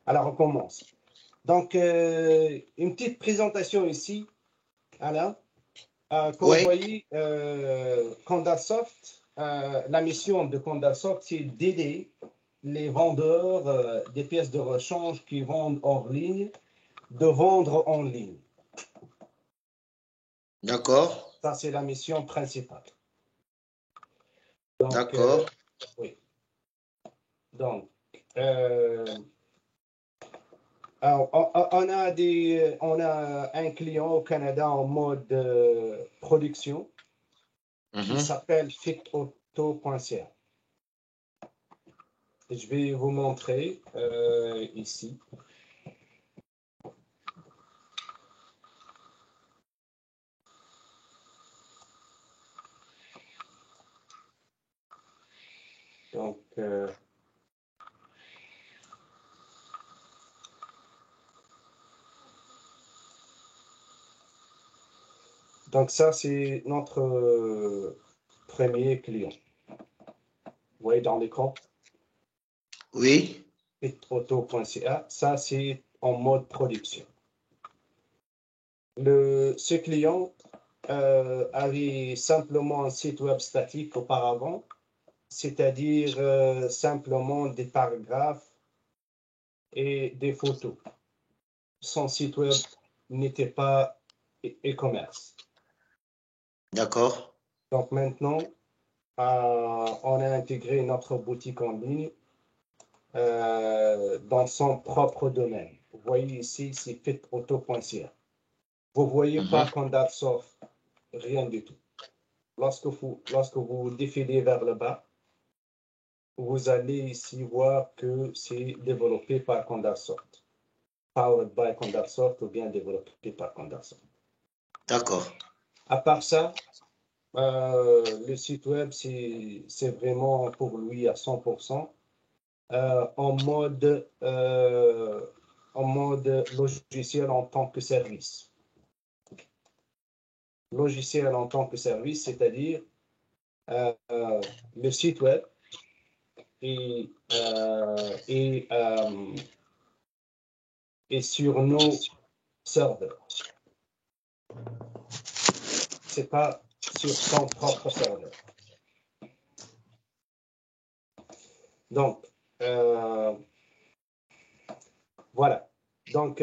Alors, on commence. Donc, une petite présentation ici. Alain. Comme vous voyez, Condasoft, la mission de Condasoft, c'est d'aider les vendeurs des pièces de rechange qui vendent hors ligne, de vendre en ligne. D'accord. Ça, c'est la mission principale. D'accord. Oui. Donc, alors, on a un client au Canada en mode production qui s'appelle fitauto.ca. Je vais vous montrer ici. Donc ça, c'est notre premier client. Vous voyez dans l'écran? Oui. Fitauto.ca. Ça, c'est en mode production. Ce client avait simplement un site web statique auparavant, c'est-à-dire simplement des paragraphes et des photos. Son site web n'était pas e-commerce. D'accord. Donc maintenant, on a intégré notre boutique en ligne dans son propre domaine. Vous voyez ici, c'est fitauto.ca. Vous ne voyez pas Condasoft, rien du tout. Lorsque vous défilez vers le bas, vous allez ici voir que c'est développé par Condasoft. Powered by Condasoft ou bien développé par Condasoft. D'accord. À part ça, le site web, c'est vraiment pour lui à 100% en mode logiciel en tant que service. Logiciel en tant que service, c'est-à-dire le site web et sur nos serveurs. Ce n'est pas sur son propre serveur. Donc, voilà. Donc,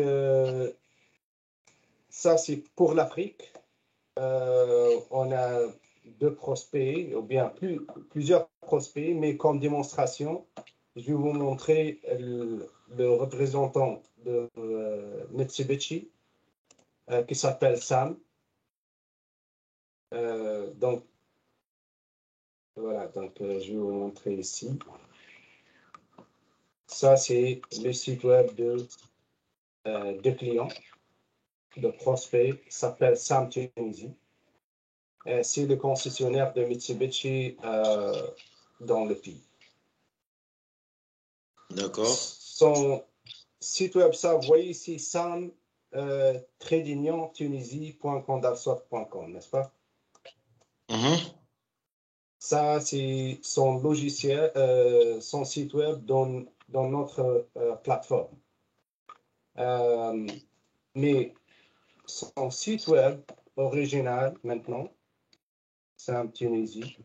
ça, c'est pour l'Afrique. On a 2 prospects, ou bien plusieurs prospects, mais comme démonstration, je vais vous montrer le représentant de Mitsubishi qui s'appelle Sam. Donc, voilà, donc je vais vous montrer ici. Ça, c'est le site web de client, de prospect, s'appelle Sam Tunisie. C'est le concessionnaire de Mitsubishi dans le pays. D'accord. Son site web, ça, vous voyez ici, sam-tunisie.condasoft.com, n'est-ce pas? Ça, c'est son logiciel, son site web dans notre plateforme. Mais son site web original, maintenant, Sam Tunisie,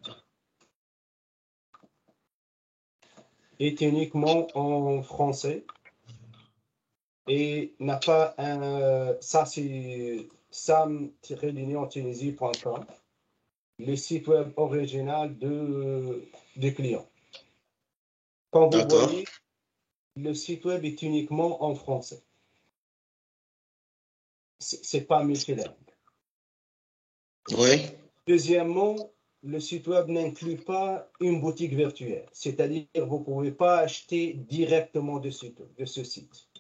est uniquement en français et n'a pas un... Ça, c'est sam-tunisie.com, le site web original des clients. Comme vous voyez, le site web est uniquement en français. Ce n'est pas multilingue. Oui. Deuxièmement, le site web n'inclut pas une boutique virtuelle, c'est-à-dire que vous ne pouvez pas acheter directement de ce site.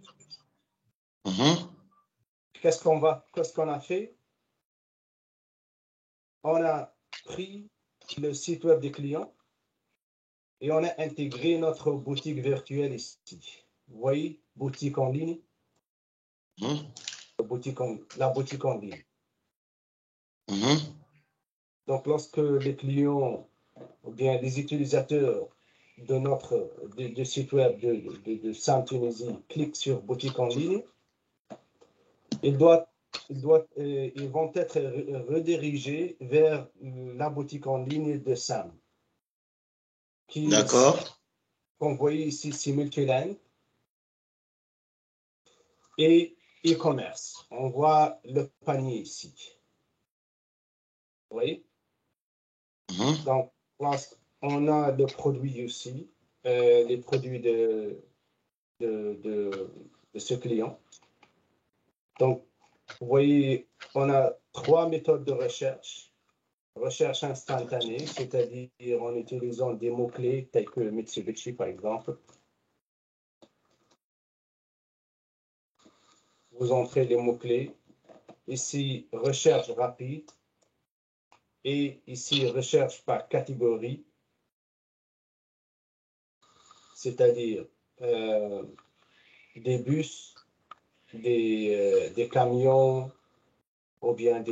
Qu'est-ce qu'on a fait? On a pris le site web des clients et on a intégré notre boutique virtuelle ici. Vous voyez, boutique en ligne, la boutique en ligne. Donc, lorsque les clients ou bien les utilisateurs du site web de SAM Tunisie clique sur boutique en ligne, ils vont être redirigés vers la boutique en ligne de SAM. D'accord. Qu'on voit ici, c'est multilingue et e-commerce. On voit le panier ici. Vous voyez? Donc, on a le produit aussi, les produits de ce client. Donc, vous voyez, on a 3 méthodes de recherche. Recherche instantanée, c'est-à-dire en utilisant des mots-clés tels que Mitsubishi, par exemple. Vous entrez les mots-clés. Ici, recherche rapide. Et ici, recherche par catégorie. C'est-à-dire des bus, des camions, ou bien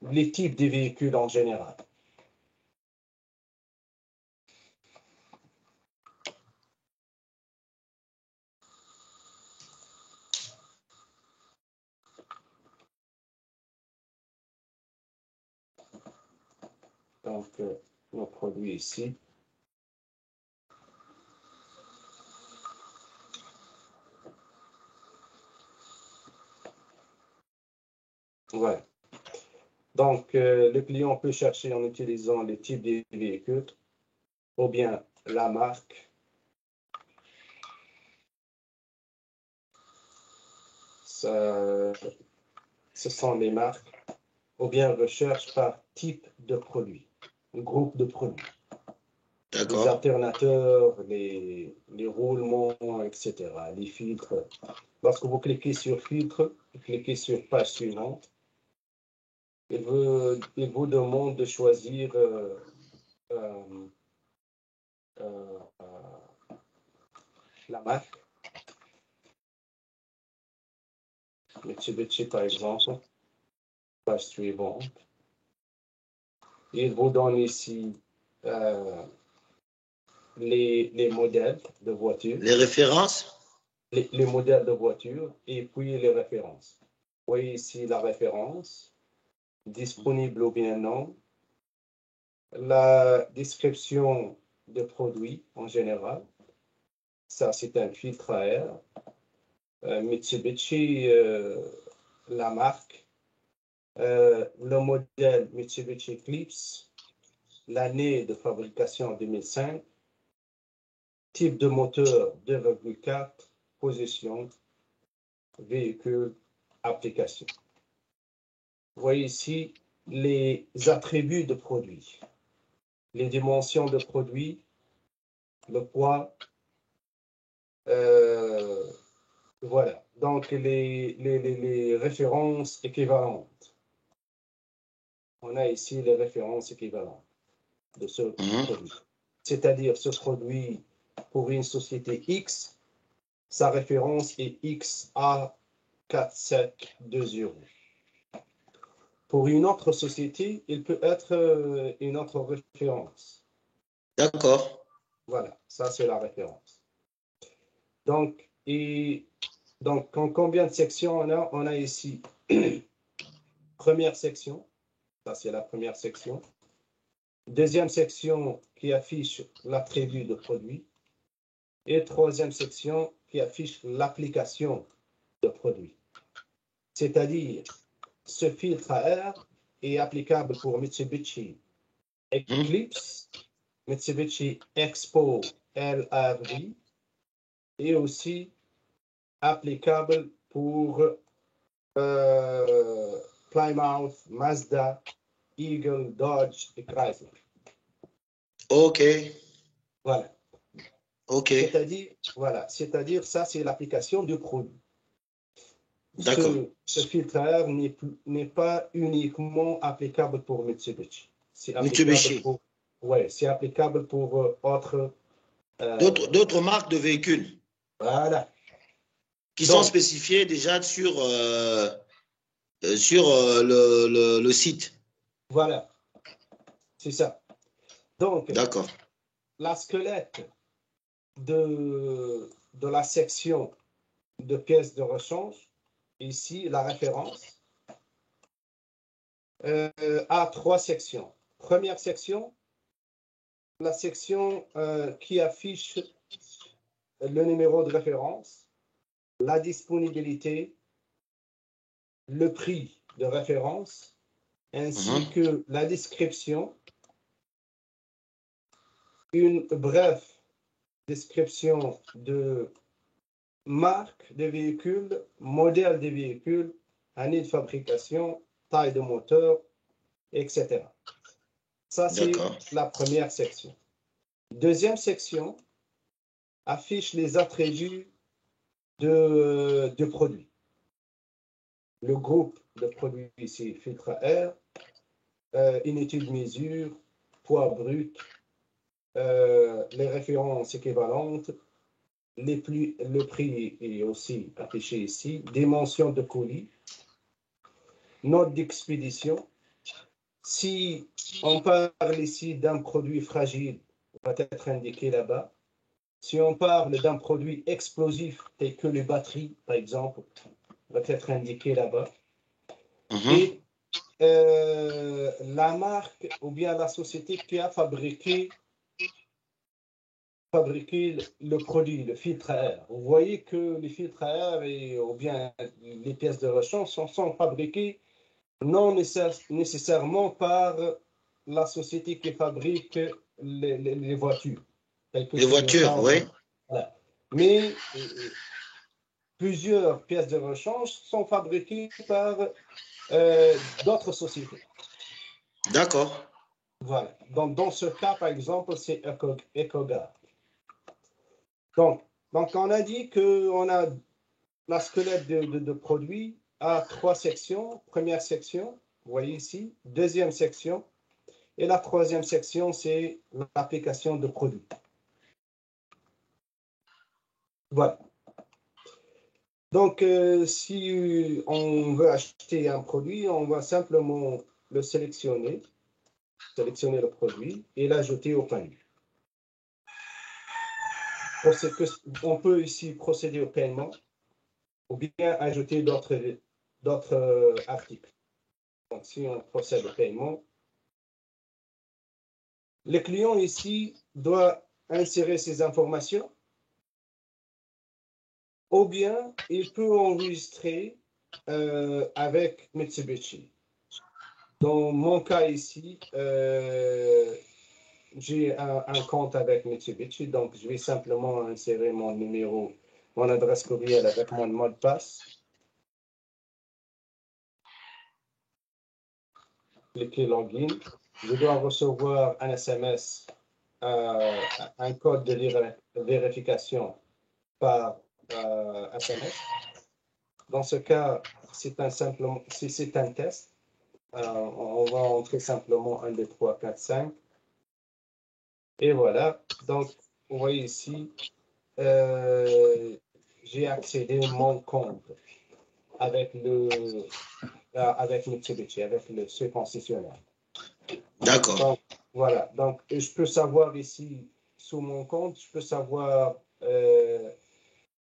les types de véhicules en général. Donc, nos produits ici. Voilà. Donc, le client peut chercher en utilisant les types de véhicules ou bien la marque. Ce sont les marques. Ou bien recherche par type de produit, groupe de produits. Les alternateurs, les roulements, etc. Les filtres. Lorsque vous cliquez sur filtre, vous cliquez sur page suivante. Il vous demande de choisir la marque. Mitsubishi, par exemple. Page suivante. Il vous donne ici les modèles de voitures. Les références. Les modèles de voitures et puis les références. Vous voyez ici la référence, disponible ou bien non, la description de produits en général, ça c'est un filtre à air, Mitsubishi, la marque, le modèle Mitsubishi Eclipse, l'année de fabrication 2005, type de moteur 2,4, position, véhicule, application. Vous voyez ici les attributs de produits, les dimensions de produits, le poids. Voilà. Donc, les références équivalentes. On a ici les références équivalentes de ce produit. C'est-à-dire, ce produit, pour une société X, sa référence est XA4720. Pour une autre société, il peut être une autre référence. D'accord. Voilà, ça c'est la référence. Donc, combien de sections on a? On a ici première section, ça c'est la première section. Deuxième section qui affiche l'attribut de produit. Et troisième section qui affiche l'application de produit. C'est-à-dire, ce filtre à air est applicable pour Mitsubishi Eclipse, Mitsubishi Expo LRV et aussi applicable pour Plymouth, Mazda, Eagle, Dodge et Chrysler. OK. Voilà. OK. C'est-à-dire ça, c'est l'application du produit. D'accord. Ce filtre à air n'est pas uniquement applicable pour Mitsubishi. C'est Mitsubishi. C'est applicable pour d'autres marques de véhicules. Voilà. Qui sont spécifiées déjà sur le site. Voilà. C'est ça. Donc, D'accord. la squelette de la section de pièces de rechange, ici, la référence, a 3 sections. Première section, la section qui affiche le numéro de référence, la disponibilité, le prix de référence, ainsi que la description, une brève description de marque de véhicule, modèle de véhicule, année de fabrication, taille de moteur, etc. Ça, c'est la première section. Deuxième section affiche les attributs de produits. Le groupe de produits ici, filtre à air, une étude mesure, poids brut, les références équivalentes, le prix est aussi affiché ici, dimension de colis, note d'expédition. Si on parle ici d'un produit fragile, va être indiqué là-bas. Si on parle d'un produit explosif, tel que les batteries, par exemple, va être indiqué là-bas. Et la marque ou bien la société qui a fabriqué le produit, le filtre à air. Vous voyez que les filtres à air ou bien les pièces de rechange sont fabriquées non nécessairement par la société qui fabrique les voitures. Les voitures, oui. Voilà. Mais plusieurs pièces de rechange sont fabriquées par d'autres sociétés. D'accord. Voilà. Donc, dans ce cas, par exemple, c'est EcoGuard. Donc, on a dit qu'on a la squelette de produit à 3 sections. Première section, vous voyez ici. Deuxième section. Et la troisième section, c'est l'application de produit. Voilà. Donc, si on veut acheter un produit, on va simplement le sélectionner le produit et l'ajouter au panier. On peut ici procéder au paiement ou bien ajouter d'autres articles. Donc, si on procède au paiement, le client ici doit insérer ses informations ou bien il peut enregistrer avec Mitsubishi. Dans mon cas ici, j'ai un compte avec Mitsubishi, donc je vais simplement insérer mon numéro, mon adresse courriel avec mon mot de passe. Cliquez Login. Je dois recevoir un SMS, un code de vérification par SMS. Dans ce cas, c'est un test. On va entrer simplement 1, 2, 3, 4, 5. Et voilà. Donc, vous voyez ici, j'ai accédé à mon compte avec Mitsubishi, avec ce concessionnaire. D'accord. Donc, voilà. Donc, je peux savoir ici, sous mon compte, je peux savoir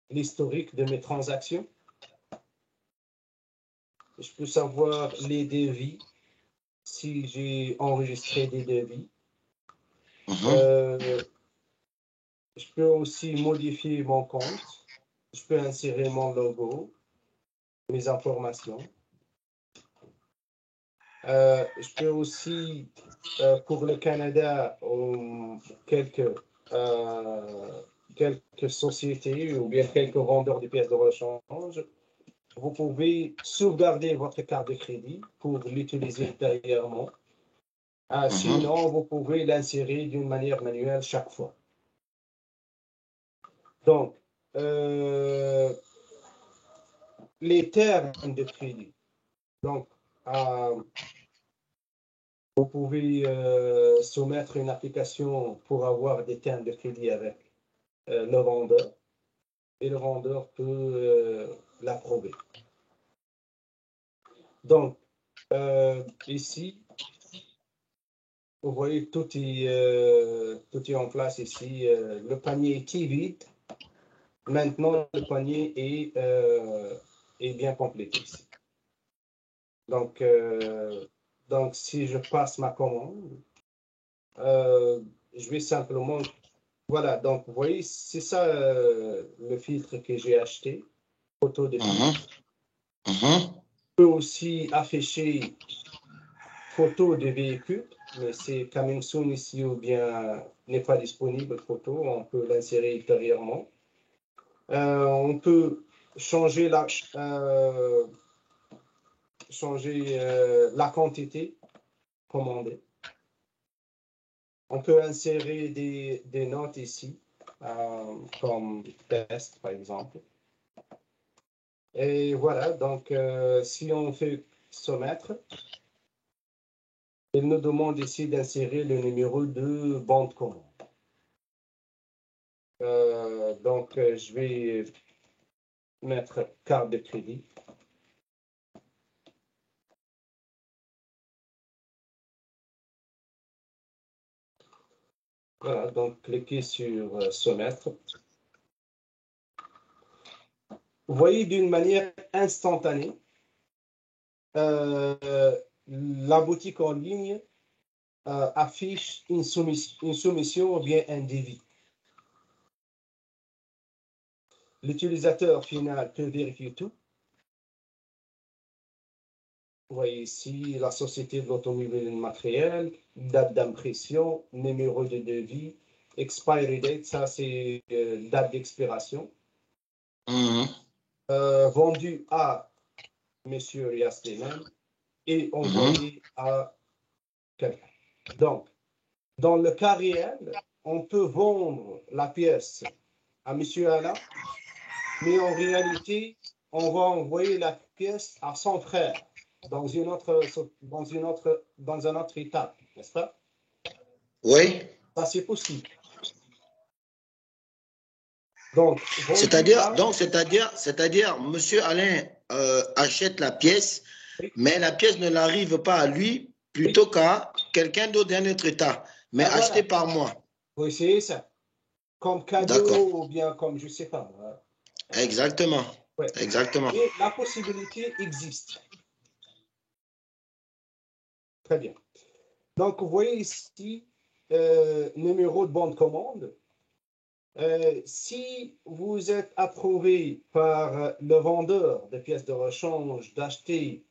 l'historique de mes transactions. Je peux savoir les devis, si j'ai enregistré des devis. Je peux aussi modifier mon compte. Je peux insérer mon logo, mes informations. Je peux aussi, pour le Canada, quelques sociétés ou bien quelques vendeurs de pièces de rechange, vous pouvez sauvegarder votre carte de crédit pour l'utiliser ultérieurement. Sinon, vous pouvez l'insérer d'une manière manuelle chaque fois. Donc, les termes de crédit. Donc, vous pouvez soumettre une application pour avoir des termes de crédit avec le vendeur et le vendeur peut l'approuver. Donc, ici, vous voyez, tout est en place ici. Le panier est vide. Maintenant, le panier est bien complété ici. Donc, si je passe ma commande, je vais simplement... Voilà, donc vous voyez, c'est ça le filtre que j'ai acheté, photo de filtre. Je peux aussi afficher photo de véhicule, mais c'est coming soon ici ou bien n'est pas disponible photo, on peut l'insérer ultérieurement. On peut changer la quantité commandée. On peut insérer des notes ici, comme test par exemple. Et voilà, donc si on fait soumettre, il nous demande ici d'insérer le numéro de bon de commande. Donc je vais mettre carte de crédit. Voilà, donc cliquez sur soumettre. Vous voyez d'une manière instantanée, la boutique en ligne affiche une soumission ou bien un devis. L'utilisateur final peut vérifier tout. Vous voyez ici la société de l'automobile matériel, date d'impression, numéro de devis, expiry date, ça c'est date d'expiration. Vendu à M. Rias Lehmann et envoyé à quelqu'un. Donc, dans le cas réel, on peut vendre la pièce à M. Alain, mais en réalité, on va envoyer la pièce à son frère dans un autre état, n'est-ce pas? Oui. Ça, c'est possible. Donc, c'est-à-dire, monsieur Alain achète la pièce, oui, mais la pièce ne l'arrive pas à lui plutôt qu'à quelqu'un d'autre d'un autre état, mais acheté voilà. par moi. Oui, c'est ça. Comme cadeau ou bien comme, je ne sais pas. Exactement. Ouais. Exactement. Et la possibilité existe. Très bien. Donc, vous voyez ici, numéro de bon de commande. Si vous êtes approuvé par le vendeur de pièces de rechange d'acheter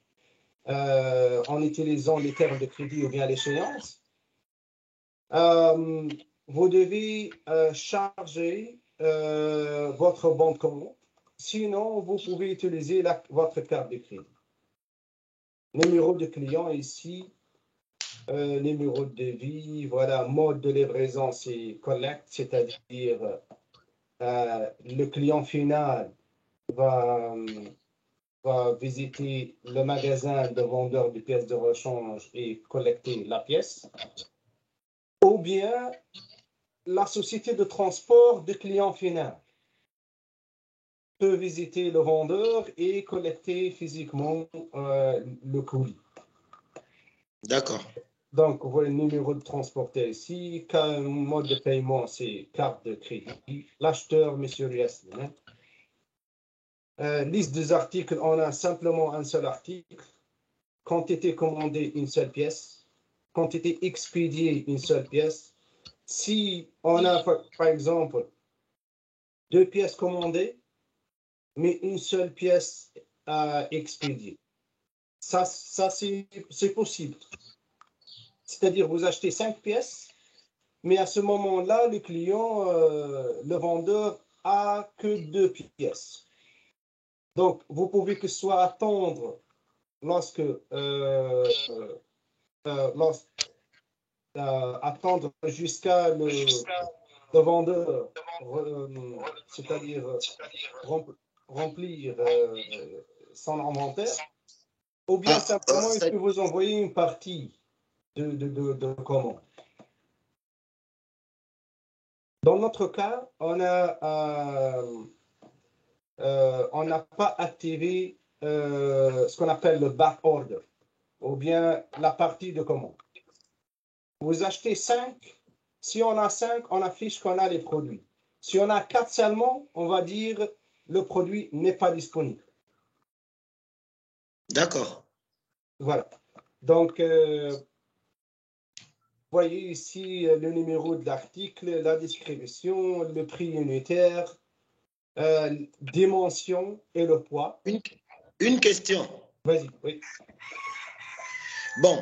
en utilisant les termes de crédit ou bien l'échéance, vous devez charger votre bon de commande. Sinon, vous pouvez utiliser votre carte de crédit. Numéro de client ici, numéro de devis, voilà, mode de livraison, c'est collect, c'est-à-dire le client final va visiter le magasin de vendeur de pièces de rechange et collecter la pièce, ou bien la société de transport de client final peut visiter le vendeur et collecter physiquement le colis. D'accord. Donc, vous voyez le numéro de transporteur ici. Mode de paiement, c'est carte de crédit. L'acheteur, M. Rias Lehmann. Liste des articles, on a simplement un seul article. Quantité commandée, une seule pièce. Quantité expédiée, une seule pièce. Si on a, par exemple, 2 pièces commandées, mais une seule pièce expédiée. Ça c'est possible. C'est-à-dire, vous achetez 5 pièces, mais à ce moment-là, le client, le vendeur, a que 2 pièces. Donc, vous pouvez que ce soit attendre attendre jusqu'à le vendeur, c'est-à-dire remplir son inventaire, ou bien simplement il peut vous envoyer une partie de commande. Dans notre cas, on n'a pas activé ce qu'on appelle le back order, ou bien la partie de commande. Vous achetez 5. Si on a 5, on affiche qu'on a les produits. Si on a 4 seulement, on va dire le produit n'est pas disponible. D'accord. Voilà. Donc, voyez ici le numéro de l'article, la description, le prix unitaire, dimension et le poids. Une question. Vas-y, oui. Bon,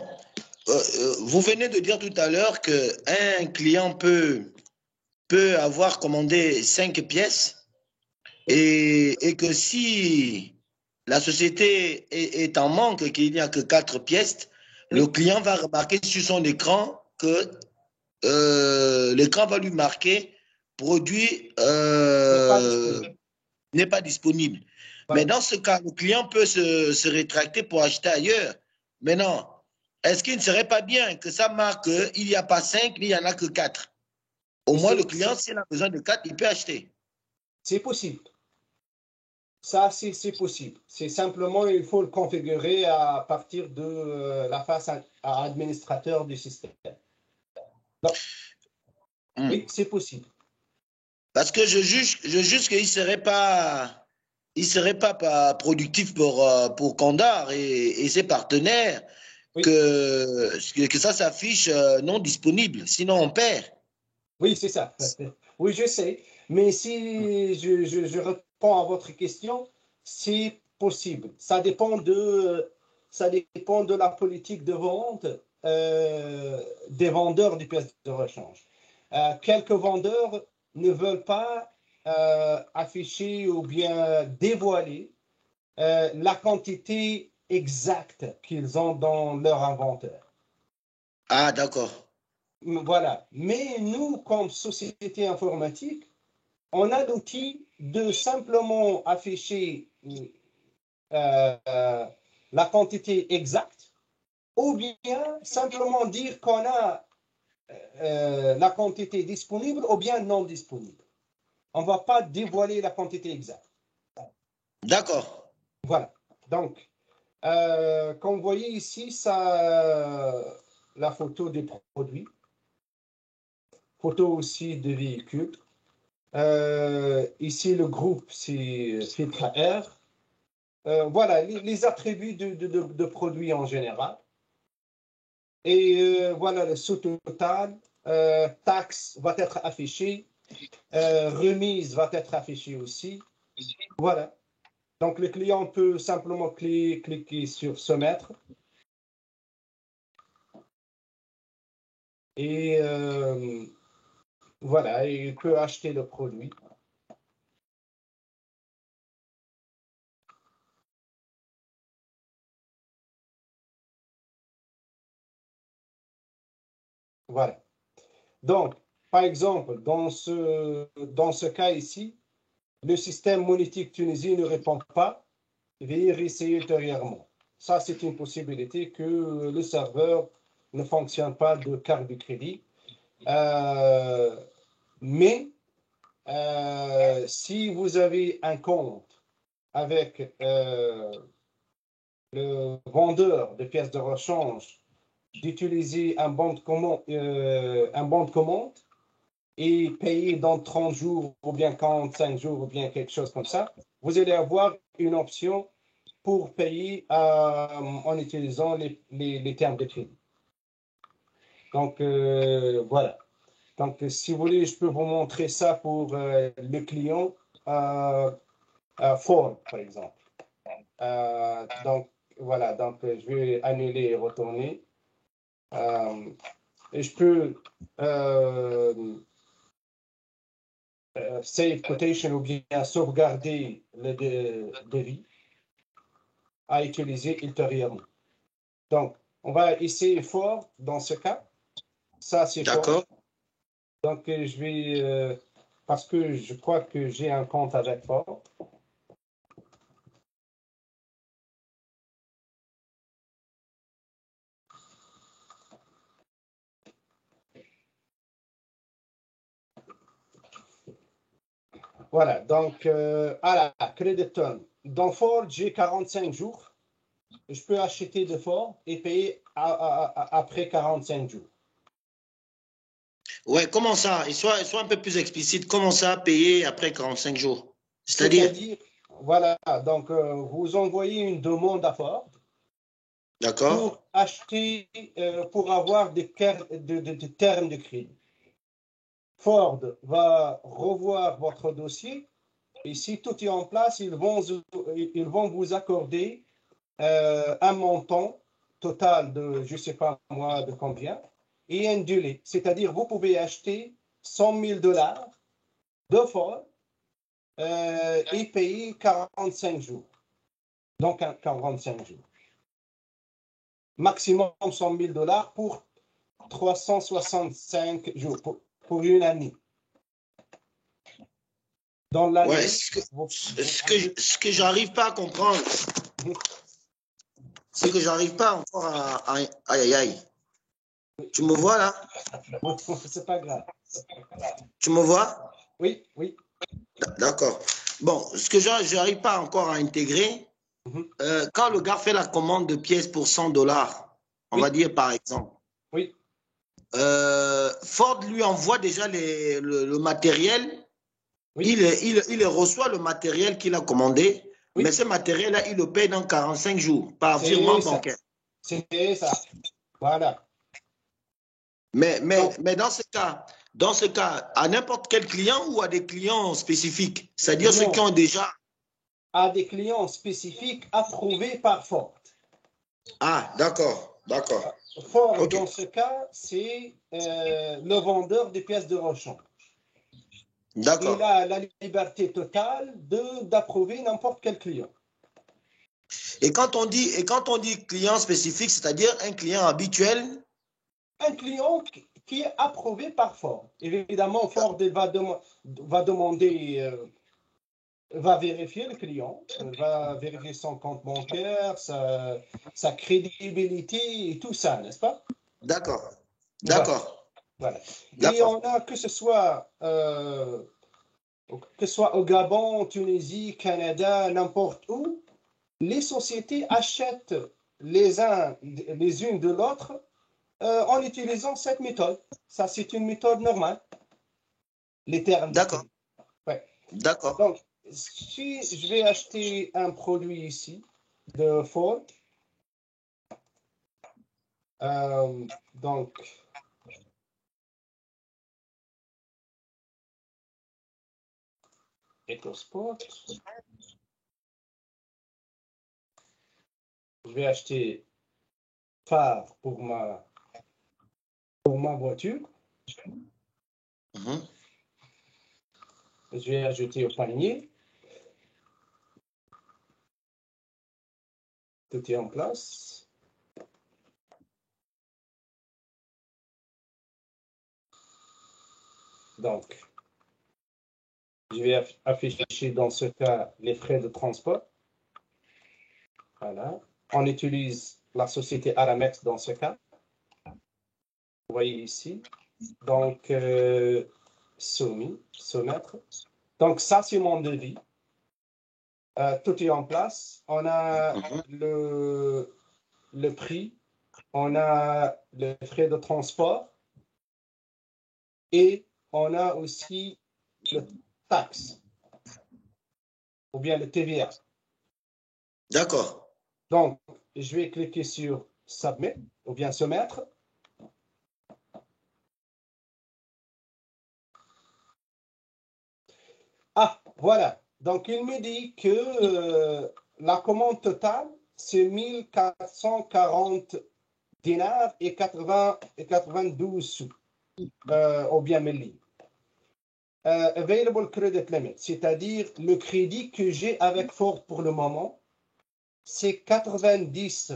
vous venez de dire tout à l'heure qu'un client peut avoir commandé 5 pièces et que si la société est en manque et qu'il n'y a que 4 pièces, Oui. le client va remarquer sur son écran que l'écran va lui marquer produit n'est pas disponible. Voilà. Mais dans ce cas, le client peut se rétracter pour acheter ailleurs. Maintenant, est-ce qu'il ne serait pas bien que ça marque qu'il n'y a pas 5, mais il n'y en a que 4? Au moins, le client, s'il a besoin de 4, il peut acheter. C'est possible. Ça, c'est possible. C'est simplement, il faut le configurer à partir de la face à administrateur du système. Donc, oui, c'est possible. Parce que je juge qu'il ne serait pas productif pour Condar et ses partenaires Oui, que ça s'affiche non disponible. Sinon, on perd. oui, c'est ça. Oui, je sais. Mais si je réponds à votre question, c'est possible. Ça dépend de la politique de vente des vendeurs des pièces de rechange. Quelques vendeurs ne veulent pas afficher ou bien dévoiler la quantité exacte qu'ils ont dans leur inventaire. Ah, d'accord. Voilà. Mais nous, comme société informatique, on a l'outil de simplement afficher la quantité exacte ou bien simplement dire qu'on a la quantité disponible ou bien non disponible. On ne va pas dévoiler la quantité exacte. D'accord. Voilà. Donc, comme vous voyez ici, la photo des produits, photo aussi de véhicules. Ici, le groupe, c'est filtre à air. Voilà, les attributs de produits en général. Et voilà, le sous-total, taxe va être affiché, remise va être affichée aussi. Voilà. Donc, le client peut simplement cliquer sur soumettre. Et voilà, il peut acheter le produit. Voilà. Donc, par exemple, dans ce cas ici, le système monétique Tunisie ne répond pas. Veuillez réessayer ultérieurement. Ça, c'est une possibilité que le serveur ne fonctionne pas de carte de crédit. Mais si vous avez un compte avec le vendeur de pièces de rechange, d'utiliser un bon de commande et payer dans 30 jours ou bien 45 jours ou bien quelque chose comme ça, vous allez avoir une option pour payer en utilisant les termes de crédit. Donc, voilà. Donc, si vous voulez, je peux vous montrer ça pour le client Ford, par exemple. Donc, voilà. Donc, je vais annuler et retourner. Et je peux save quotation ou bien sauvegarder le devis à utiliser ultérieurement. Donc, on va essayer Ford dans ce cas. Ça, c'est Ford. D'accord. Donc, je vais, parce que je crois que j'ai un compte avec Ford. Voilà, donc, à la Crediton. Dans Ford, j'ai 45 jours. Je peux acheter de Ford et payer après 45 jours. Ouais, comment ça? Et sois un peu plus explicite. Comment ça, payer après 45 jours? C'est-à-dire, C'est-à-dire, voilà, donc vous envoyez une demande à Ford d'accord? pour acheter, pour avoir des termes de crédit. Ford va revoir votre dossier et si tout est en place, ils vont vous accorder un montant total de, je ne sais pas moi, de combien, et un délai. C'est-à-dire, vous pouvez acheter 100 000 dollars de Ford et payer 45 jours. Donc, 45 jours. Maximum 100 000 dollars pour 365 jours, pour une année. Dans Ouais, l'année, ce que j'arrive pas à comprendre, c'est que j'arrive pas encore aïe, aïe, aïe. Tu me vois là? c'est pas grave. Tu me vois? Oui, oui. D'accord. Bon, ce que je n'arrive pas encore à intégrer, quand le gars fait la commande de pièces pour 100 dollars, on va Oui, dire par exemple, oui, Ford lui envoie déjà le matériel, oui. il reçoit le matériel qu'il a commandé, mais Oui, ce matériel-là, il le paye dans 45 jours par virement c'est ça. bancaire. C'est ça. Voilà. Donc, Mais dans ce cas, à n'importe quel client ou à des clients spécifiques, c'est-à-dire ceux qui non, ont déjà... à des clients spécifiques approuvés par Ford. Ah, d'accord, d'accord. Ford, OK, dans ce cas, c'est le vendeur des pièces de rechange. Il d'accord. a la liberté totale d'approuver n'importe quel client. Et quand on dit client spécifique, c'est-à-dire un client habituel, Un client qui est approuvé par Ford. Évidemment, Ford va demander, va vérifier le client, va vérifier son compte bancaire, sa crédibilité et tout ça, n'est-ce pas? d'accord, Voilà, d'accord, voilà. Et d'accord, on a que ce soit au Gabon, en Tunisie, Canada, n'importe où, les sociétés achètent les unes de l'autre en utilisant cette méthode. Ça, c'est une méthode normale, les termes de d'accord, crédit. Ouais. d'accord. Donc, si je vais acheter un produit ici de Ford, donc, EcoSport, je vais acheter phare pour ma voiture. Mhm. Je vais ajouter au panier. Tout est en place. Donc, je vais afficher dans ce cas les frais de transport. Voilà. On utilise la société Aramex dans ce cas. Vous voyez ici. Donc, soumettre. Donc, ça, c'est mon devis. Tout est en place. On a Mhm. le prix, on a les frais de transport et on a aussi le taxe ou bien le TVA. D'accord. Donc, je vais cliquer sur Submit ou bien soumettre. Ah, voilà. Donc, il me dit que la commande totale, c'est 1440 dinars et 92 sous, ou bien milli. Available credit limit, c'est-à-dire le crédit que j'ai avec Ford pour le moment, c'est 90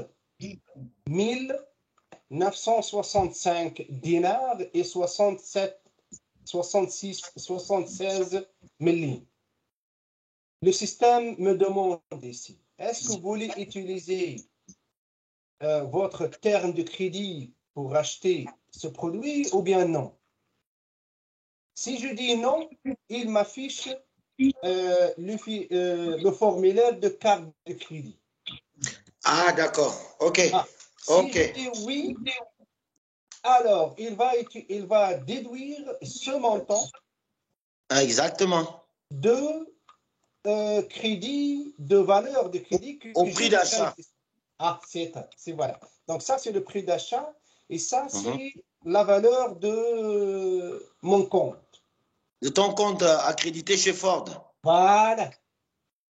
965 dinars et 76 milli. Le système me demande ici, est-ce que vous voulez utiliser votre terme de crédit pour acheter ce produit ou bien non? Si je dis non, il m'affiche le formulaire de carte de crédit. Ah, d'accord. OK. Ah, si OK. je dis oui, Alors, il va déduire ce montant Exactement. de crédit, de valeur de crédit que Au je prix devrais d'achat. utiliser. Ah, c'est voilà. Donc ça, c'est le prix d'achat et ça, Mhm. c'est la valeur de mon compte. De ton compte accrédité chez Ford. Voilà,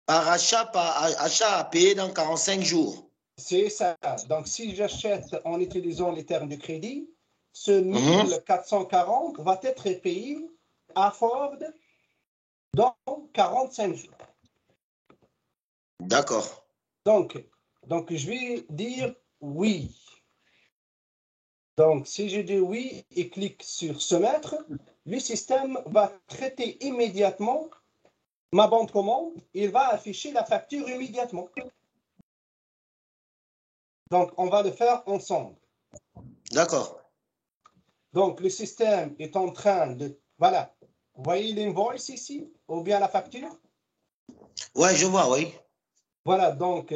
Par achat à payer dans 45 jours. c'est ça. Donc si j'achète en utilisant les termes de crédit, ce Mhm. 1440 va être payé à Ford dans 45 jours. D'accord. Donc, donc je vais dire oui. Donc, si je dis oui et clique sur soumettre, le système va traiter immédiatement ma bande de commande. Il va afficher la facture immédiatement. Donc, on va le faire ensemble. D'accord. Donc, le système est en train de... Voilà. Vous voyez l'invoice ici, ou bien la facture? Ouais, je vois, oui. Voilà, donc,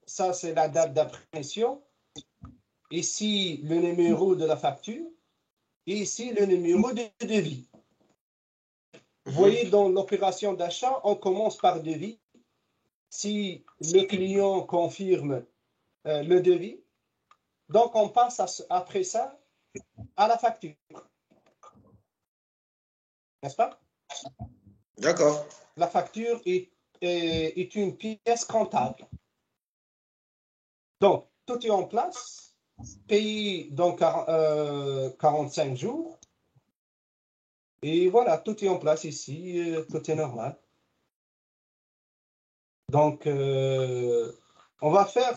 ça, c'est la date d'impression. Ici, le numéro de la facture. Et ici, le numéro de devis. Vous Mhm. voyez, dans l'opération d'achat, on commence par devis. Si le client confirme le devis, donc on passe après ça à la facture, n'est-ce pas? D'accord. La facture est une pièce comptable. Donc, tout est en place, payé dans 45 jours, et voilà, tout est en place ici, tout est normal. Donc, on va faire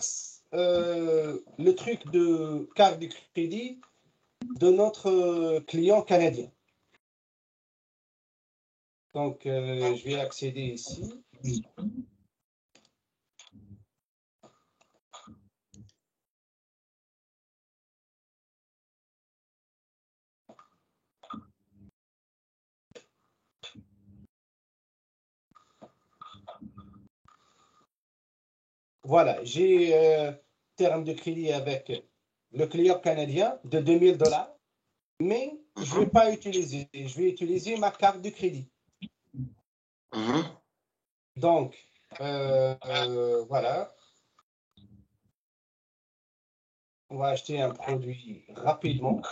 le truc de carte de crédit de notre client canadien. Donc, je vais accéder ici. Voilà, j'ai terme de crédit avec le client canadien de 2000 $, mais je ne vais Mhm. pas utiliser. Je vais utiliser ma carte de crédit. Mhm. Donc, voilà, on va acheter un produit rapidement.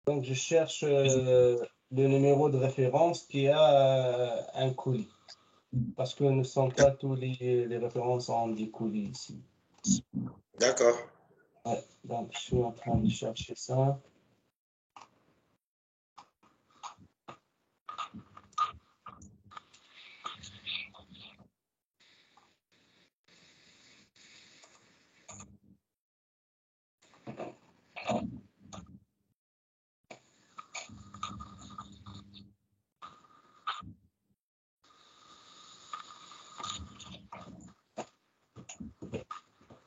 Donc, je cherche le numéro de référence qui a un colis. Parce que ne sont pas tous les références en des colis ici. D'accord. Ouais, donc, je suis en train de chercher ça.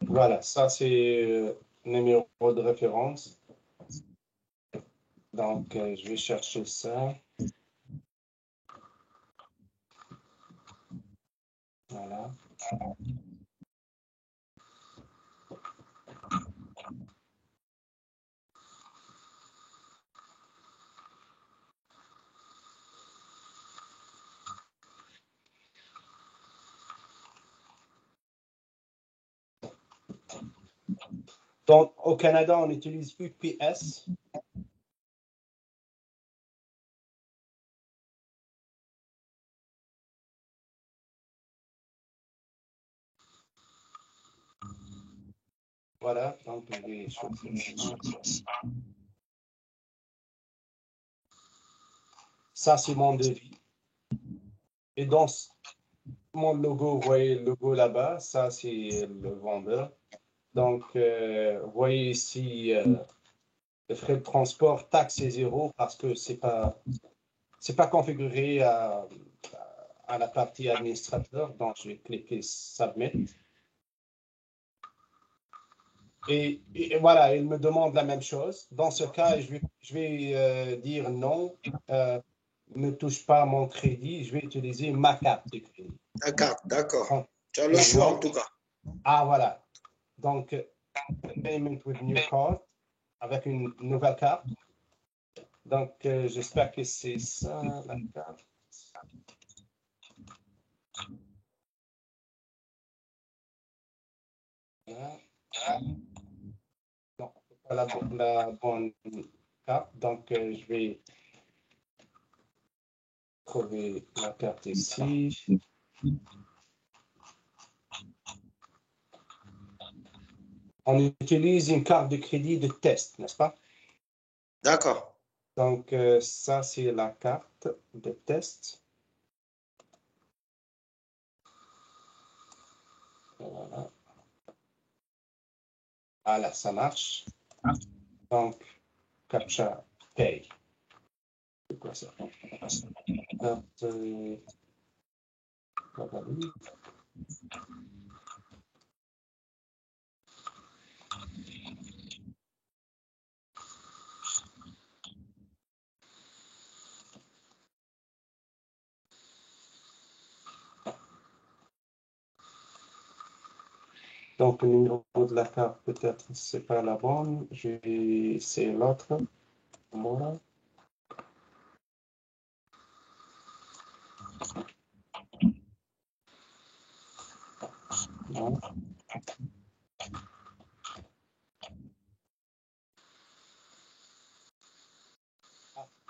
Voilà, ça c'est le numéro de référence. Donc, je vais chercher ça. Voilà. Donc, au Canada, on utilise UPS. Voilà, donc je vais choisir ça. Ça, c'est mon devis. Et dans mon logo, vous voyez le logo là-bas, ça c'est le vendeur. Donc, vous voyez ici, le frais de transport, taxe est zéro parce que c'est pas configuré à la partie administrateur. Donc, je vais cliquer Submit. Et voilà, il me demande la même chose. Dans ce cas, je vais dire non, ne touche pas à mon crédit, je vais utiliser ma carte de crédit. D'accord. Donc, Tu as le et choix en non, tout cas. ah voilà. Donc, Payment with New Card, avec une nouvelle carte. Donc, j'espère que c'est ça la carte. Voilà. Non, c'est pas la bonne carte. Donc, je vais trouver la carte ici. On utilise une carte de crédit de test, n'est-ce pas? D'accord. Donc, ça, c'est la carte de test. Voilà. Voilà, ça marche. Donc, CAPTCHA Pay. C'est quoi ça? Carte, donc, le numéro de la carte, peut-être, c'est pas la bonne. C'est l'autre. Voilà. Non.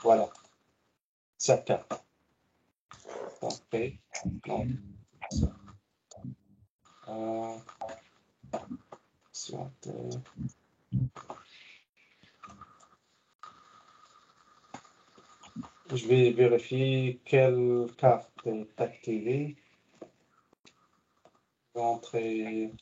Voilà. Cette carte. OK. Non. Euh, je vais vérifier quelle carte est activée. Je vais entrer.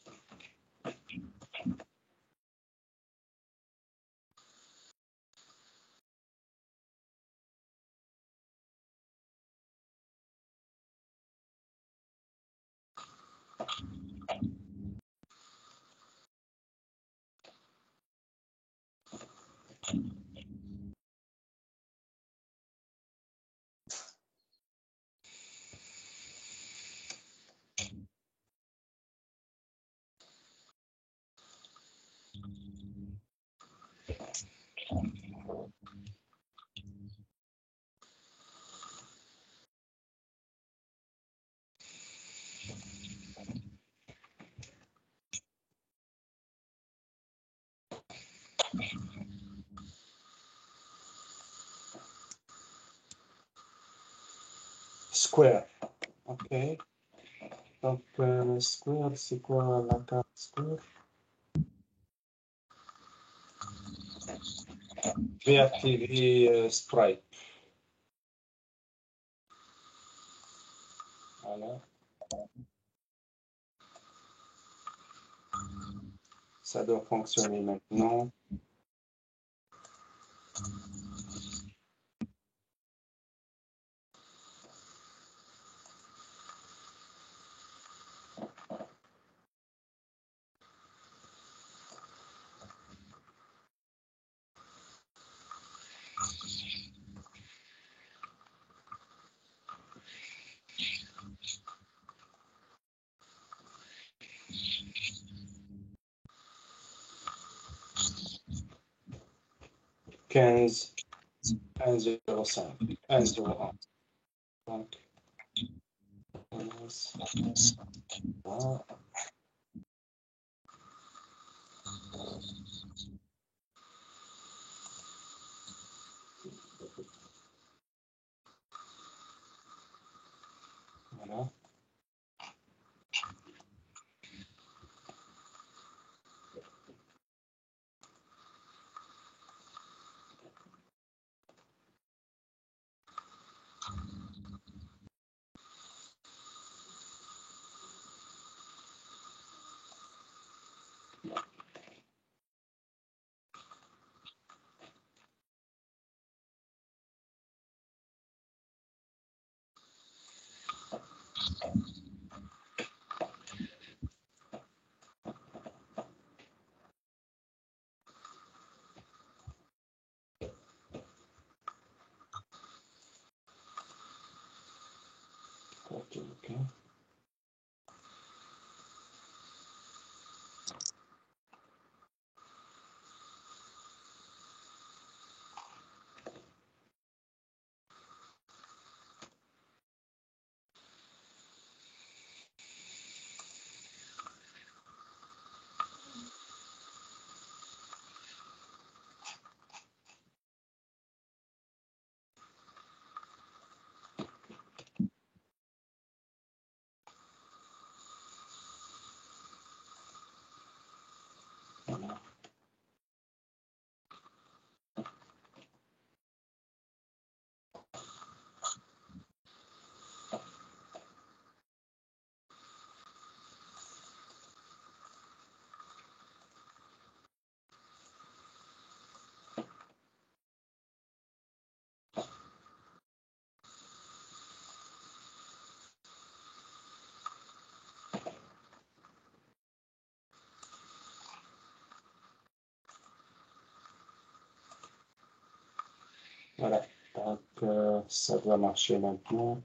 Square. OK. Donc, Square, c'est quoi la carte Square? Je vais activer Stripe. Voilà. Ça doit fonctionner maintenant. Quinze 1,05. 1,01. Donc, 15, voilà. Voilà. Ok. Voilà. Voilà. Donc, ça doit marcher maintenant.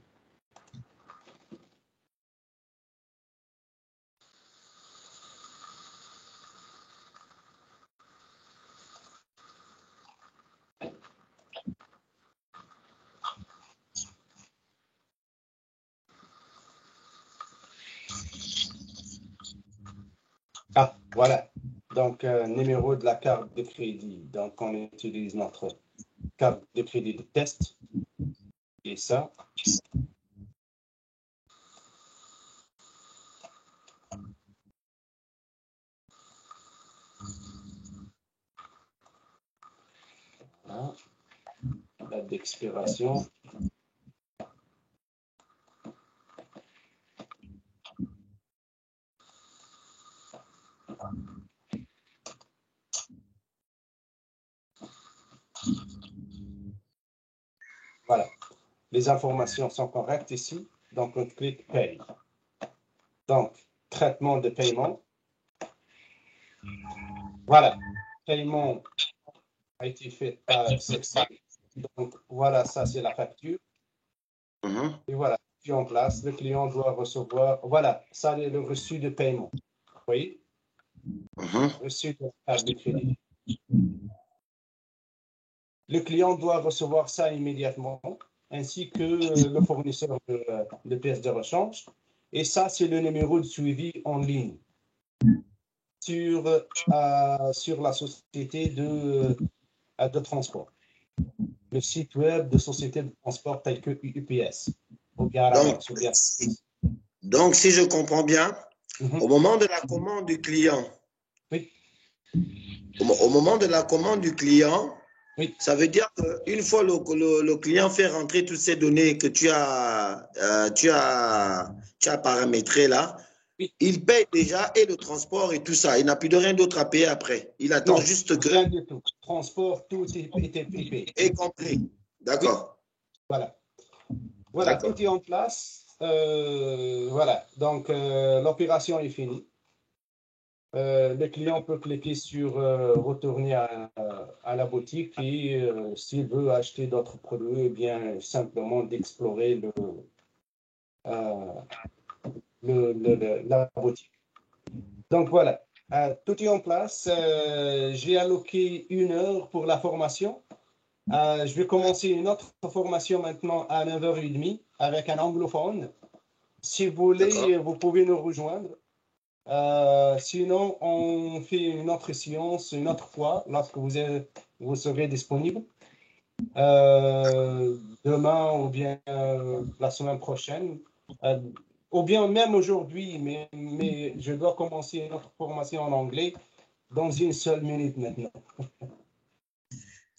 Ah, voilà. Donc, numéro de la carte de crédit. Donc, on utilise notre carte de crédit de test. Et ça. Voilà. Date d'expiration. Voilà. Les informations sont correctes ici. Donc, on clique Paye. Donc, traitement de paiement. Voilà. Paiement a été fait par CEPSA. Donc, voilà, ça, c'est la facture. Et voilà, puis en place, le client doit recevoir. Voilà, ça, c'est le reçu de paiement. Vous voyez? Reçu de la carte de crédit. Le client doit recevoir ça immédiatement, ainsi que le fournisseur de pièces de rechange. Et ça, c'est le numéro de suivi en ligne sur la société de transport. Le site web de société de transport tel que UPS. Ou bien Donc, si je comprends bien, au moment de la commande du client, oui. Au moment de la commande du client, oui. Ça veut dire qu'une fois le client fait rentrer toutes ces données que tu as paramétrées là, oui. il paye déjà et le transport et tout ça. Il n'a plus de rien d'autre à payer après. Il attend juste que… Rien du tout. Transport, tout est payé. Et compris. D'accord. Oui. Voilà, tout est en place. Voilà, donc l'opération est finie. Le client peut cliquer sur retourner à la boutique et s'il veut acheter d'autres produits, eh bien simplement d'explorer la boutique. Donc voilà, tout est en place. J'ai alloqué 1 heure pour la formation. Je vais commencer une autre formation maintenant à 9h30 avec un anglophone. Si vous voulez, vous pouvez nous rejoindre. Sinon, on fait une autre séance une autre fois lorsque vous serez disponible. Demain ou bien la semaine prochaine. Ou bien même aujourd'hui, mais je dois commencer une autre formation en anglais dans une seule minute maintenant.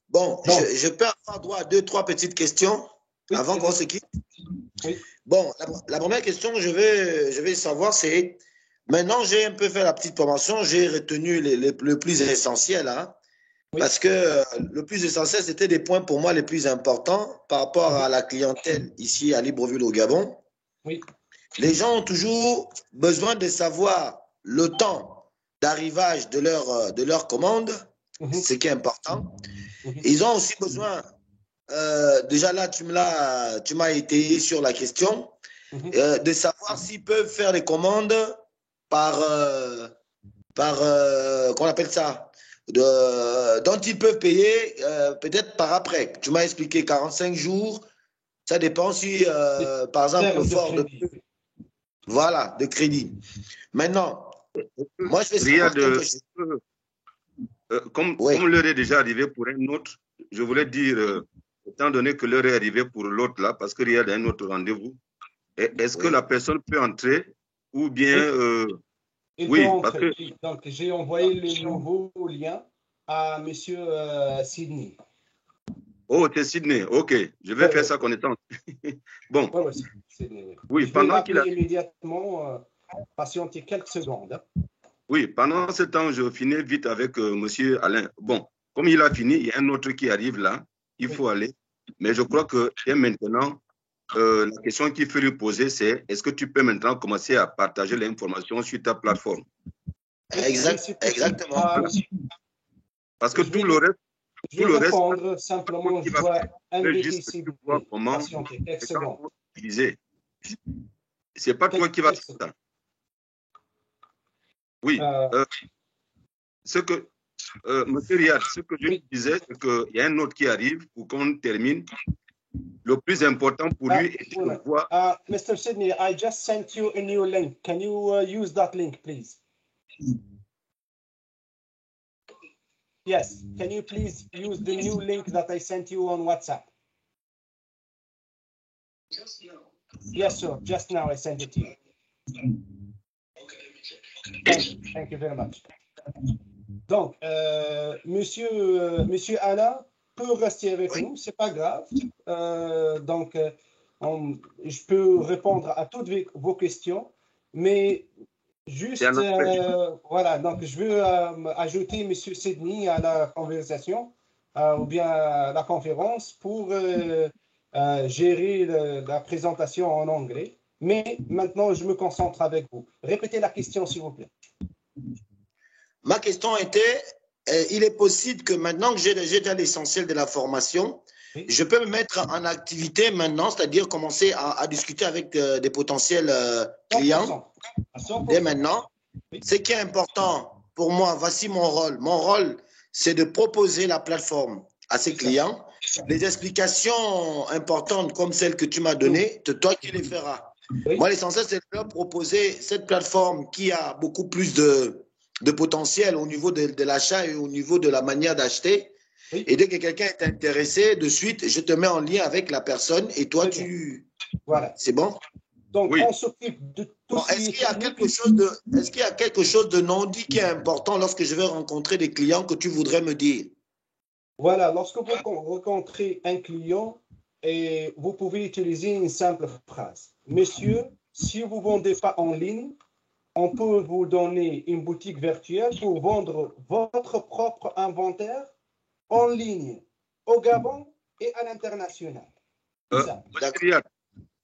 Bon, je peux avoir droit à 2-3 petites questions avant qu'on se quitte. Oui. Bon, la première question que je vais savoir, c'est, maintenant j'ai un peu fait la petite formation, j'ai retenu le plus essentiel, hein, parce que le plus essentiel, c'était des points pour moi les plus importants par rapport à la clientèle ici à Libreville au Gabon. Oui. Les gens ont toujours besoin de savoir le temps d'arrivage de leur commande, ce qui est important. Ils ont aussi besoin, déjà là, tu m'as étayé sur la question, de savoir s'ils peuvent faire les commandes par qu'on appelle ça, dont ils peuvent payer peut-être par après. Tu m'as expliqué 45 jours, ça dépend si, par exemple, le fort voilà, de crédit. Maintenant, moi, je vais savoir quelque chose. Comme l'heure est déjà arrivée pour un autre, je voulais dire, étant donné que l'heure est arrivée pour l'autre là, parce qu'il y a un autre rendez-vous, est-ce que la personne peut entrer ou bien... oui, parce que... Donc, j'ai envoyé le nouveau lien à M. Sydney. Oh, c'est Sydney. OK. Je vais faire sa connaissance. Bon. Sydney, oui, je pendant qu'il a... immédiatement patienter quelques secondes. Hein. Oui, pendant ce temps, je finis vite avec M. Alain. Bon, comme il a fini, il y a un autre qui arrive là. Il faut aller. Mais je crois que dès maintenant, la question qu'il faut lui poser, c'est est-ce que tu peux maintenant commencer à partager l'information sur ta plateforme? Exactement. Parce que tout le reste, je vais répondre simplement, je dois inviter Sydney. Comment utiliser. C'est pas toi qui vas faire ça. Oui. Ce que, monsieur Riyad, ce que je disais, c'est qu'il y a un autre qui arrive pour qu'on termine. Le plus important pour lui est de voir. Mr. Sydney, I just sent you a new link. Can you use that link, please? Yes. Can you please use the new link that I sent you on WhatsApp? Yes, sir. Just now I sent it to you. Thank you very much. Donc, monsieur Alain peut rester avec nous, c'est pas grave. Donc, je peux répondre à toutes vos questions, mais juste, voilà, donc je veux ajouter monsieur Sydney à la conversation ou bien à la conférence pour gérer la présentation en anglais. Mais maintenant, je me concentre avec vous. Répétez la question, s'il vous plaît. Ma question était, il est possible que maintenant que j'ai déjà l'essentiel de la formation, je peux me mettre en activité maintenant, c'est-à-dire commencer à discuter avec des potentiels clients 100%. Dès maintenant. Ce qui est important pour moi, voici mon rôle. Mon rôle, c'est de proposer la plateforme à ces clients. Les explications importantes comme celles que tu m'as données, c'est toi qui les feras. Moi, l'essentiel, c'est de leur proposer cette plateforme qui a beaucoup plus de potentiel au niveau de l'achat et au niveau de la manière d'acheter. Et dès que quelqu'un est intéressé, de suite, je te mets en lien avec la personne et toi, Voilà. C'est bon? Donc, on s'occupe de tout Est-ce qu'il y a quelque chose de non dit qui est important lorsque je vais rencontrer des clients que tu voudrais me dire? Voilà, lorsque vous rencontrez un client, et vous pouvez utiliser une simple phrase. Monsieur, si vous ne vendez pas en ligne, on peut vous donner une boutique virtuelle pour vendre votre propre inventaire en ligne, au Gabon et à l'international.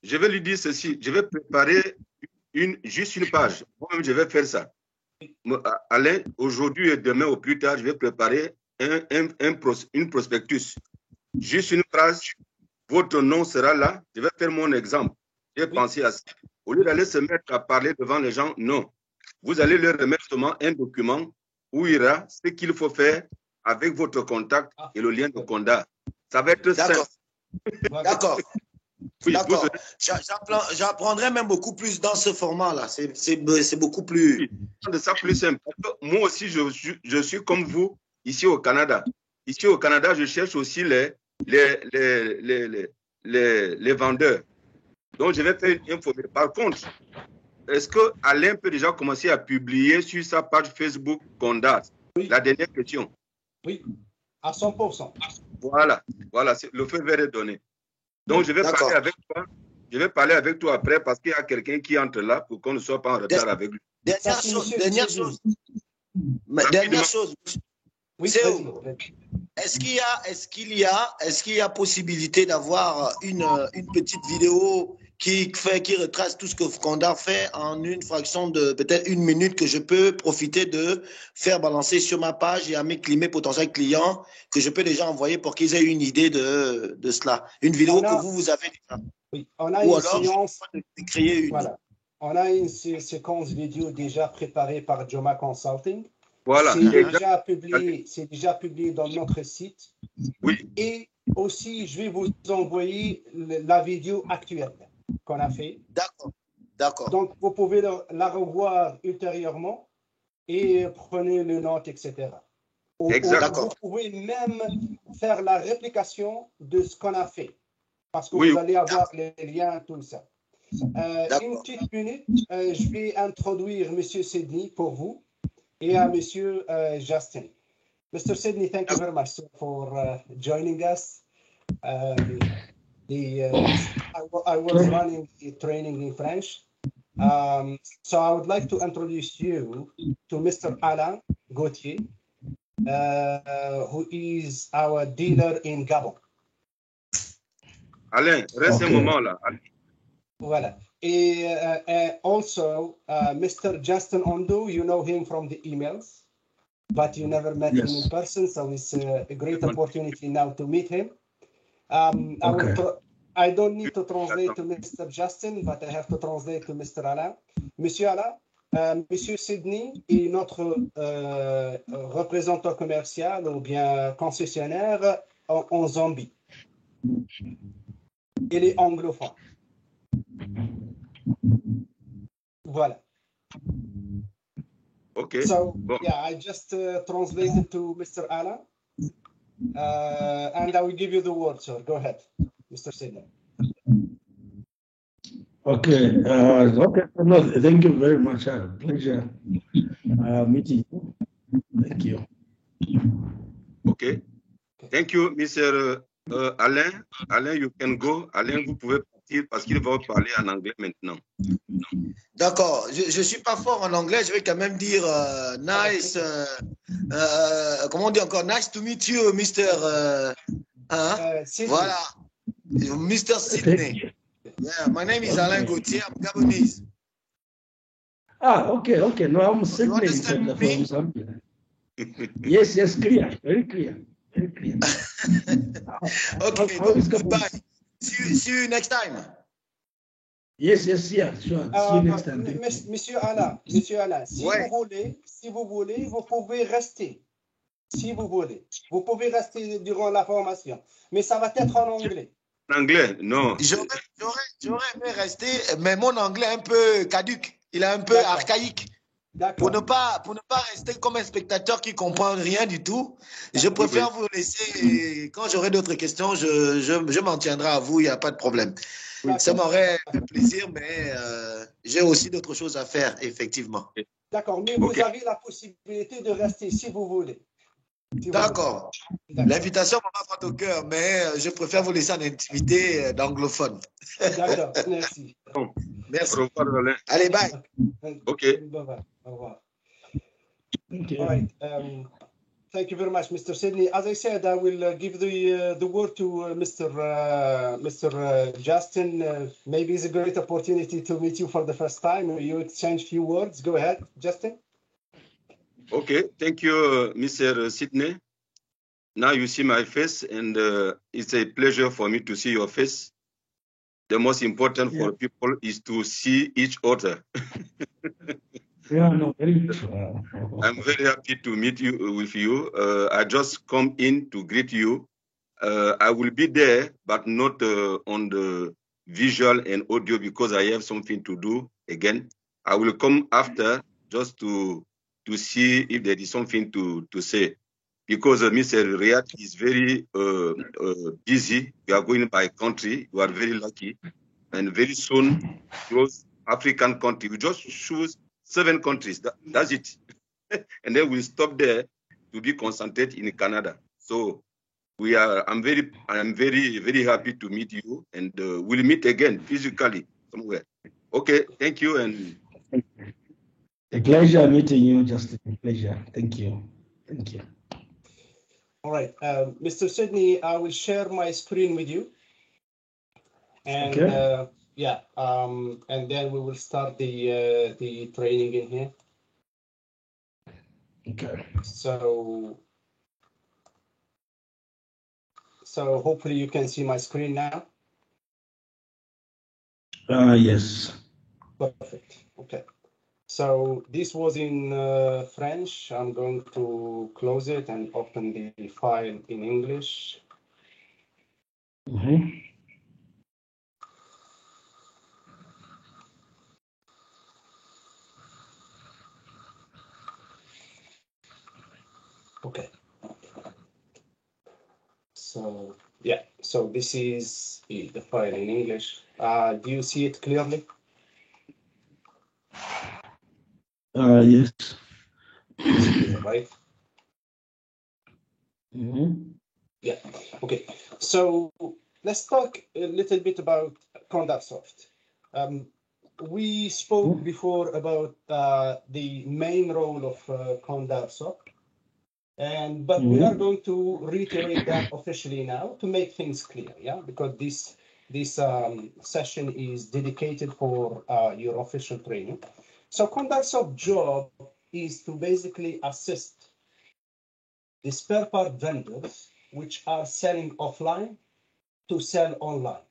Je vais lui dire ceci. Je vais préparer juste une page. Moi-même, je vais faire ça. Alain, aujourd'hui et demain au plus tard, je vais préparer une prospectus. Juste une phrase. Votre nom sera là. Je vais faire mon exemple. J'ai pensé à ça. Au lieu d'aller se mettre à parler devant les gens, non. Vous allez leur remettre seulement un document où il y aura ce qu'il faut faire avec votre contact et le lien de contact. Ça va être simple. D'accord. Oui, d'accord. J'apprendrai même beaucoup plus dans ce format-là. C'est beaucoup plus... C'est ça plus simple. Moi aussi, je suis comme vous ici au Canada. Ici au Canada, je cherche aussi les vendeurs. Donc, je vais faire une info. Par contre, est-ce que Alain peut déjà commencer à publier sur sa page Facebook Condat? La dernière question. Oui, à 100%. Voilà, le feu vert est donné. Donc, je vais parler avec toi. Je vais parler avec toi après parce qu'il y a quelqu'un qui entre là pour qu'on ne soit pas en retard avec lui. Dernière chose. Oui, est-ce qu'il y a possibilité d'avoir une petite vidéo qui retrace tout ce que Foucault fait en une fraction de peut-être 1 minute que je peux profiter de faire balancer sur ma page et à mes potentiels clients que je peux déjà envoyer pour qu'ils aient une idée de cela. Une vidéo que vous avez déjà. Oui, on a ou une alors, séance. Je créer une. Voilà. On a une séquence vidéo déjà préparée par Joma Consulting. Voilà. C'est déjà publié dans notre site. Oui. Et aussi, je vais vous envoyer la vidéo actuelle qu'on a fait. D'accord. Donc, vous pouvez la revoir ultérieurement et prenez les notes, etc. Vous pouvez même faire la réplication de ce qu'on a fait parce que vous allez avoir les liens, tout ça. Une petite minute, je vais introduire M. Sidney pour vous et à M. Justin. Mr. Sidney, thank you very much for joining us. I was running the training in French. So I would like to introduce you to Mr. Alain Gauthier, who is our dealer in Gabon. Alain, reste un moment là. Voilà. And also, Mr. Justin Ondo, you know him from the emails, but you never met him in person, so it's a great opportunity now to meet him. I don't need to translate to Mr. Justin, but I have to translate to Mr. Alain. Monsieur Alain, Monsieur Sidney est notre représentant commercial ou bien concessionnaire en Zambie. Il est anglophone. Voilà. Okay. So, yeah, I just translated to Mr. Alain. And I will give you the word, sir. Go ahead, Mr. Sidney. Okay. No, thank you very much. Pleasure meeting you. Thank you. Okay. Thank you, Mr. Alain. Alain, you can go. Alain, vous pouvez partir parce qu'il va parler en anglais maintenant. D'accord. Je ne suis pas fort en anglais. Je vais quand même dire nice. Comment on dit encore? Nice to meet you, Mr. Voilà. Mr. Sidney. Yeah, my name is Alain Gauthier. I'm Gabonese. Okay. No, I'm Sydney. You understand me? From Zambia. Yes, clear. Very clear. Okay, goodbye. See you next time. Yes, yeah, sure. See you next time. Monsieur Alain, si vous voulez, vous pouvez rester. Si vous voulez. Vous pouvez rester durant la formation. Mais ça va être en anglais. En anglais, non. J'aurais aimé rester, mais mon anglais est un peu caduc. Il est un peu archaïque. Pour ne pas rester comme un spectateur qui ne comprend rien du tout, je préfère vous laisser. Quand j'aurai d'autres questions, je m'en tiendrai à vous, il n'y a pas de problème. Ça m'aurait fait plaisir, mais j'ai aussi d'autres choses à faire, effectivement. D'accord, mais vous avez la possibilité de rester si vous voulez. D'accord. L'invitation m'a fait au cœur, mais je préfère vous laisser en intimité d'anglophone. D'accord, merci. Merci. Au revoir, Alain. Allez, bye. OK. Bye-bye. Au revoir. All right. Thank you very much, Mr. Sidney. As I said, I will give the word to Mr. Justin. Maybe it's a great opportunity to meet you for the first time. You exchange few words. Go ahead, Justin. Okay, thank you, Mr. Sidney. Now you see my face, and it's a pleasure for me to see your face. The most important for people is to see each other. Very I'm very happy to meet you with you. I just come in to greet you. I will be there, but not on the visual and audio because I have something to do again. I will come after just to see if there is something to say. Because Mr. Riyad is very busy. You are going by country. You are very lucky. And very soon, those African countries, we just choose 7 countries. That's it. And then we'll stop there to be concentrated in Canada. So I'm very, very happy to meet you. And we'll meet again physically somewhere. Okay, thank you. And a pleasure meeting you, Justin. A pleasure. Thank you. Thank you. All right. Mr. Sidney, I will share my screen with you. And yeah, and then we will start the training in here. Okay. So hopefully you can see my screen now. Yes. Perfect. Okay. So this was in French. I'm going to close it and open the file in English. Mm-hmm. Okay. So yeah, so this is the file in English. Do you see it clearly? Yes. It's clear, right? Mm-hmm. Yeah. Okay. So let's talk a little bit about Condarsoft. We spoke before about the main role of Condarsoft, but we are going to reiterate that officially now to make things clear. Yeah, because this session is dedicated for your official training. So Condarsoft job is to basically assist the spare part vendors which are selling offline to sell online.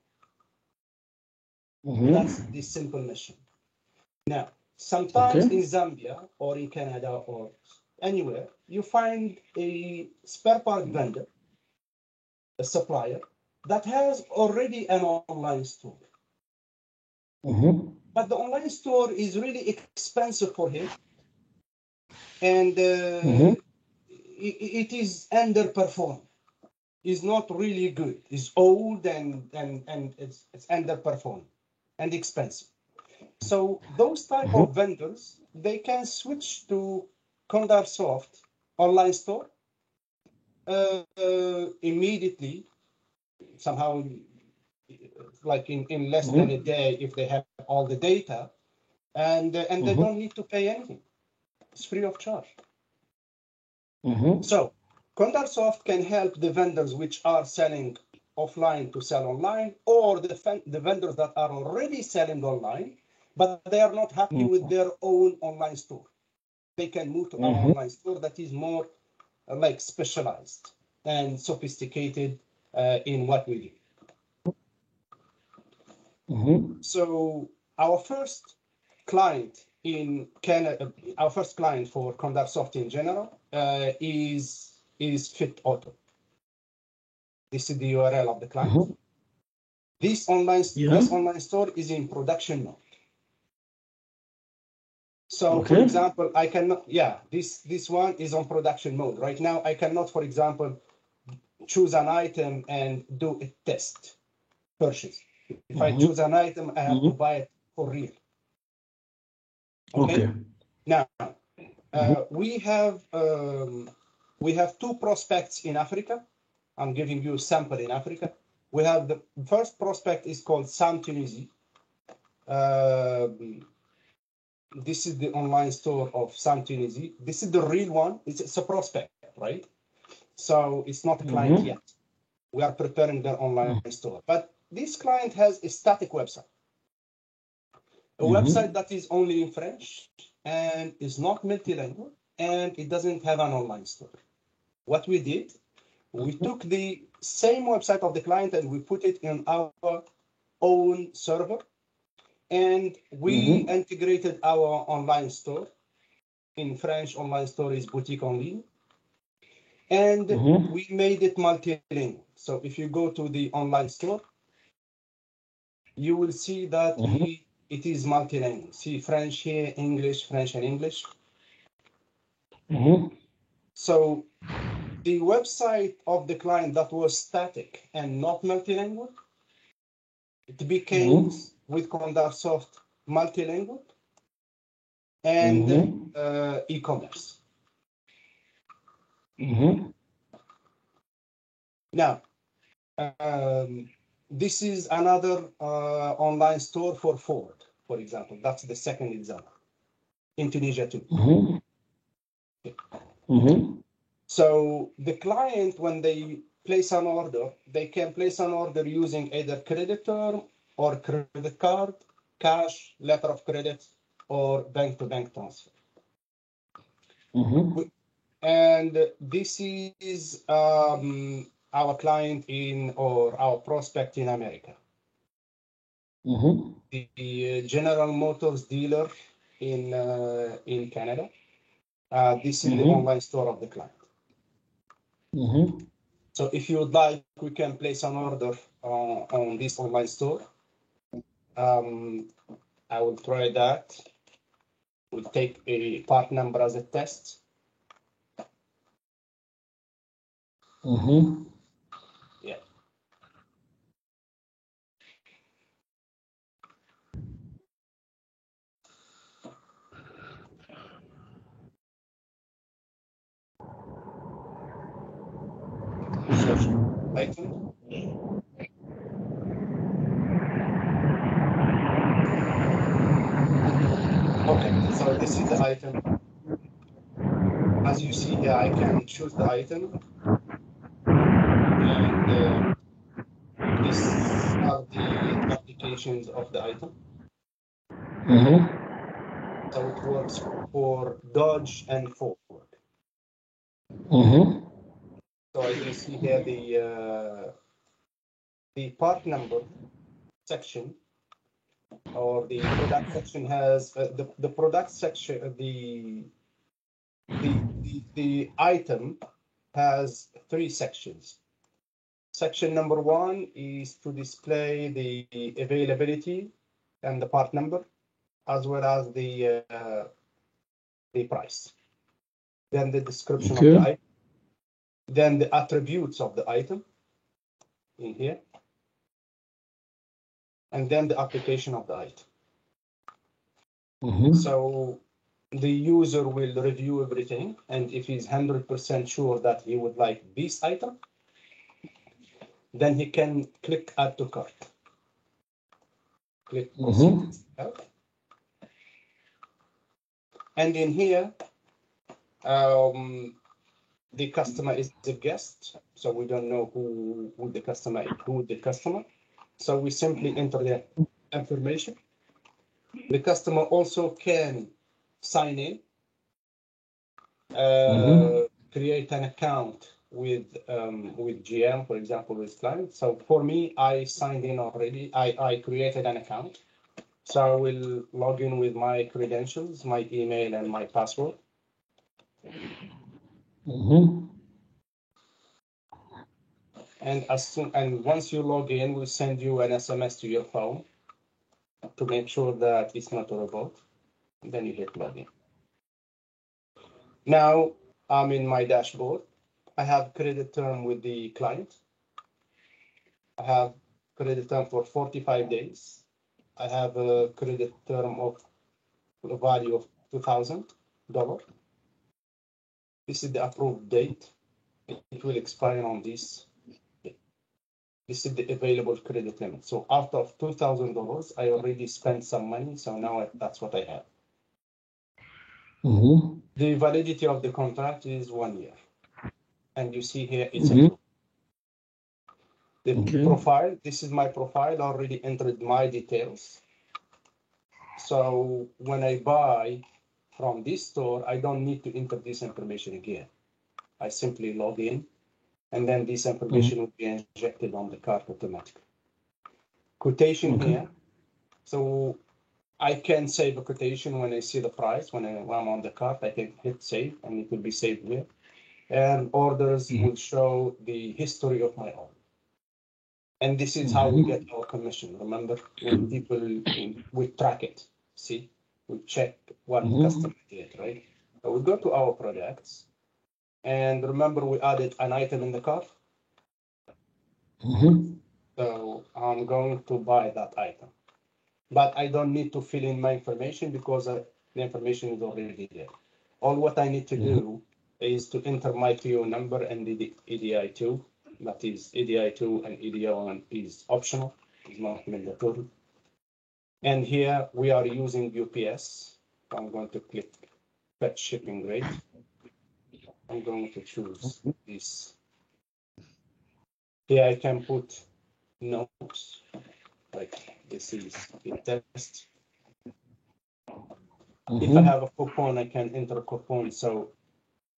Mm-hmm. That's the simple mission. Now, sometimes Okay. in Zambia or in Canada or anywhere, you find a spare part vendor, a supplier, that has already an online store. Mm-hmm. But the online store is really expensive for him, and it is underperformed. Is not really good. It's old and it's underperformed and expensive. So those type of vendors, they can switch to Condarsoft online store immediately, somehow, like in less than a day if they have all the data, and they don't need to pay anything. It's free of charge. So Condarsoft can help the vendors which are selling offline to sell online, or the vendors that are already selling online, but they are not happy with their own online store. They can move to our online store that is more like specialized and sophisticated in what we do. So our first client in Canada, our first client for Condarsoft in general is Fit Auto. This is the URL of the client. This online store is in production mode. So, for example, I cannot. Yeah, this one is on production mode right now. I cannot, for example, choose an item and do a test purchase. If I choose an item, I have to buy it for real. Okay. Now we have two prospects in Africa. I'm giving you a sample in Africa. We have the first prospect is called Sam Tunisi. This is the online store of Sam Tunisi. This is the real one. It's a prospect, right? So it's not a client yet. We are preparing their online store. But this client has a static website. A website that is only in French and is not multilingual, and it doesn't have an online store. What we did, we took the same website of the client and we put it in our own server, and we integrated our online store. In French, online store is boutique en ligne. And we made it multilingual. So if you go to the online store, you will see that it is multilingual. See French here, English, French and English. So the website of the client that was static and not multilingual, it became with Condarsoft multilingual and e-commerce. Now, this is another online store for Ford, for example. That's the second example in Tunisia too. So the client, when they place an order, they can place an order using either credit term or credit card, cash, letter of credit, or bank-to-bank transfer. And this is our client or our prospect in America. The General Motors dealer in Canada. This is the online store of the client. So if you would like, we can place an order on this online store. I will try that. We'll take a part number as a test. Yeah. Item. Okay, so this is the item. As you see here, I can choose the item. And these are the applications of the item. So it works for Dodge and Ford. So as you see here, the part number section or the product section has the product section, the item has 3 sections. Section number 1 is to display the availability and the part number, as well as the price. Then the description of the item. Then the attributes of the item in here. And then the application of the item. So the user will review everything, and if he's 100% sure that he would like this item, then he can click add to cart. Click proceed. And in here, the customer is the guest, so we don't know who the customer is. So we simply enter the information. The customer also can sign in, create an account with GM, for example, with client. So for me, I signed in already. I created an account. So I will log in with my credentials, my email, and my password. And once you log in, we'll send you an SMS to your phone to make sure that it's not a robot. And then you hit login. Now I'm in my dashboard. I have credit term with the client. I have credit term for 45 days. I have a credit term of a value of $2,000. This is the approved date. It will expire on this. This is the available credit limit. So out of $2,000, I already spent some money. So now that's what I have. The validity of the contract is 1 year. And you see here, it's approved. The profile, this is my profile, I already entered my details. So when I buy from this store, I don't need to enter this information again. I simply log in, and then this information will be injected on the cart automatically. Quotation here. So I can save a quotation when I see the price. When I'm on the cart, I can hit save, and it will be saved here. And orders will show the history of my order. And this is how we get our commission. Remember, when people, we track it. See, we check what the customer did, right? So we go to our products. And remember, we added an item in the cart. So I'm going to buy that item. But I don't need to fill in my information because the information is already there. All what I need to do is to enter my PO number and the EDI2. That is EDI2 and EDI1 is optional, is not mandatory. And here we are using UPS. I'm going to click fetch shipping rate. I'm going to choose this. Here I can put notes. Like this is the test. If I have a coupon, I can enter a coupon, so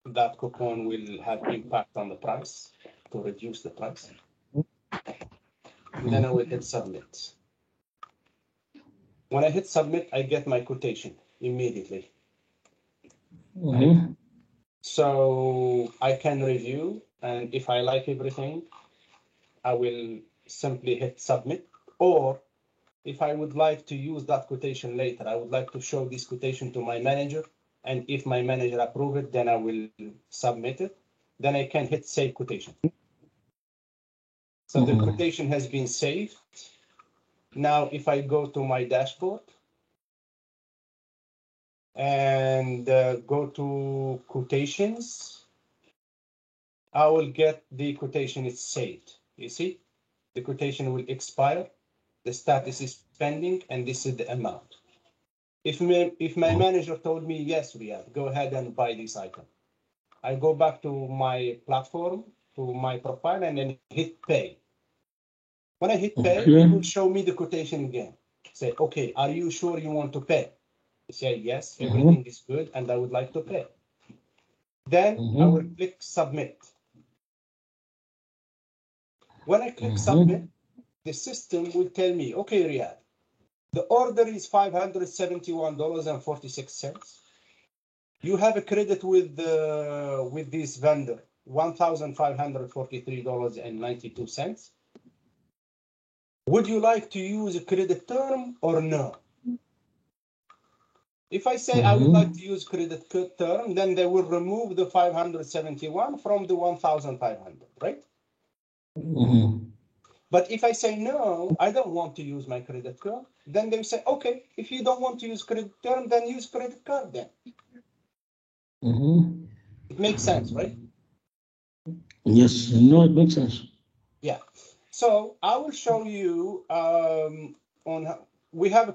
that coupon will have impact on the price to reduce the price. And then I will hit submit. When I hit submit, I get my quotation immediately. So I can review, and if I like everything, I will simply hit submit. Or if I would like to use that quotation later, I would like to show this quotation to my manager. And if my manager approves it, then I will submit it. Then I can hit save quotation. So the quotation has been saved. Now, if I go to my dashboard and go to quotations, I will get the quotation is saved. You see, the quotation will expire. The status is pending, and this is the amount. If my manager told me, yes, Riyad, go ahead and buy this item, I go back to my platform, to my profile, and then hit pay. When I hit pay, it will show me the quotation again. Say, okay, are you sure you want to pay? I say, yes, everything is good, and I would like to pay. Then I will click submit. When I click submit, the system will tell me, okay, Riyad, the order is $571.46. You have a credit with this vendor, $1,543.92. Would you like to use a credit term or no? If I say I would like to use credit term, then they will remove the 571 from the 1,500, right? But if I say no, I don't want to use my credit card, then they say, okay, if you don't want to use credit term, then use credit card then. It makes sense, right? Yes, no, it makes sense. Yeah. So I will show you we have a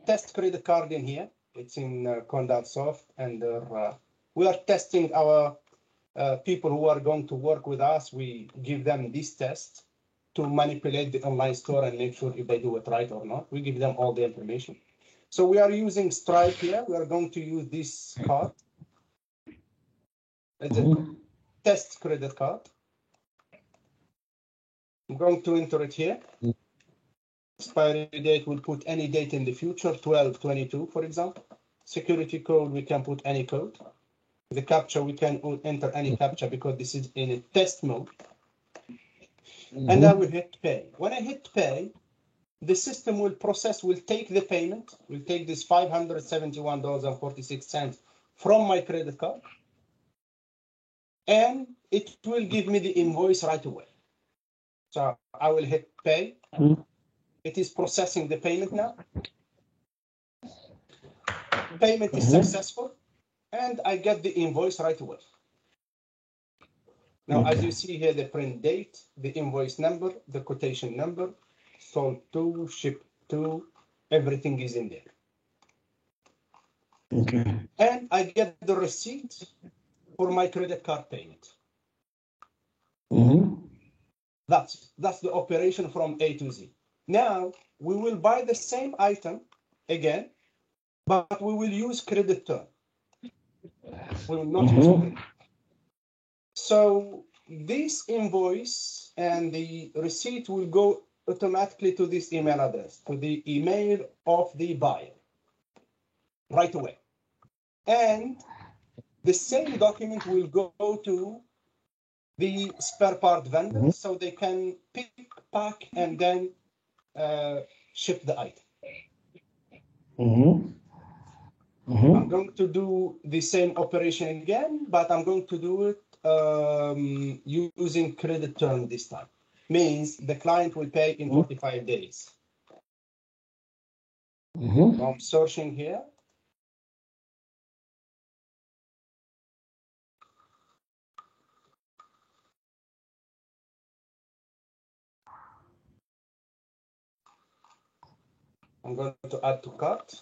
test credit card in here. It's in Condat Soft, and we are testing our people who are going to work with us. We give them this test to manipulate the online store and make sure if they do it right or not. We give them all the information. So we are using Stripe here. We are going to use this card. It's a test credit card. I'm going to enter it here. Expiry date, we'll put any date in the future, 12/22, for example. Security code, we can put any code. The captcha, we can enter any captcha because this is in a test mode. And I will hit pay. When I hit pay, the system will take the payment, will take this $571.46 from my credit card, and it will give me the invoice right away. So I will hit pay. It is processing the payment now. Payment is successful, and I get the invoice right away. Now, as you see here, the print date, the invoice number, the quotation number, sold to, shipped to, everything is in there. Okay. And I get the receipt for my credit card payment. That's the operation from A to Z. Now, we will buy the same item again, but we will use credit term. We will not use credit. So this invoice and the receipt will go automatically to this email address, to the email of the buyer right away. And the same document will go to the spare part vendor so they can pick, pack, and then ship the item. I'm going to do the same operation again, but I'm going to do it using credit term this time. Means the client will pay in 45 days. So I'm searching here. I'm going to add to cart.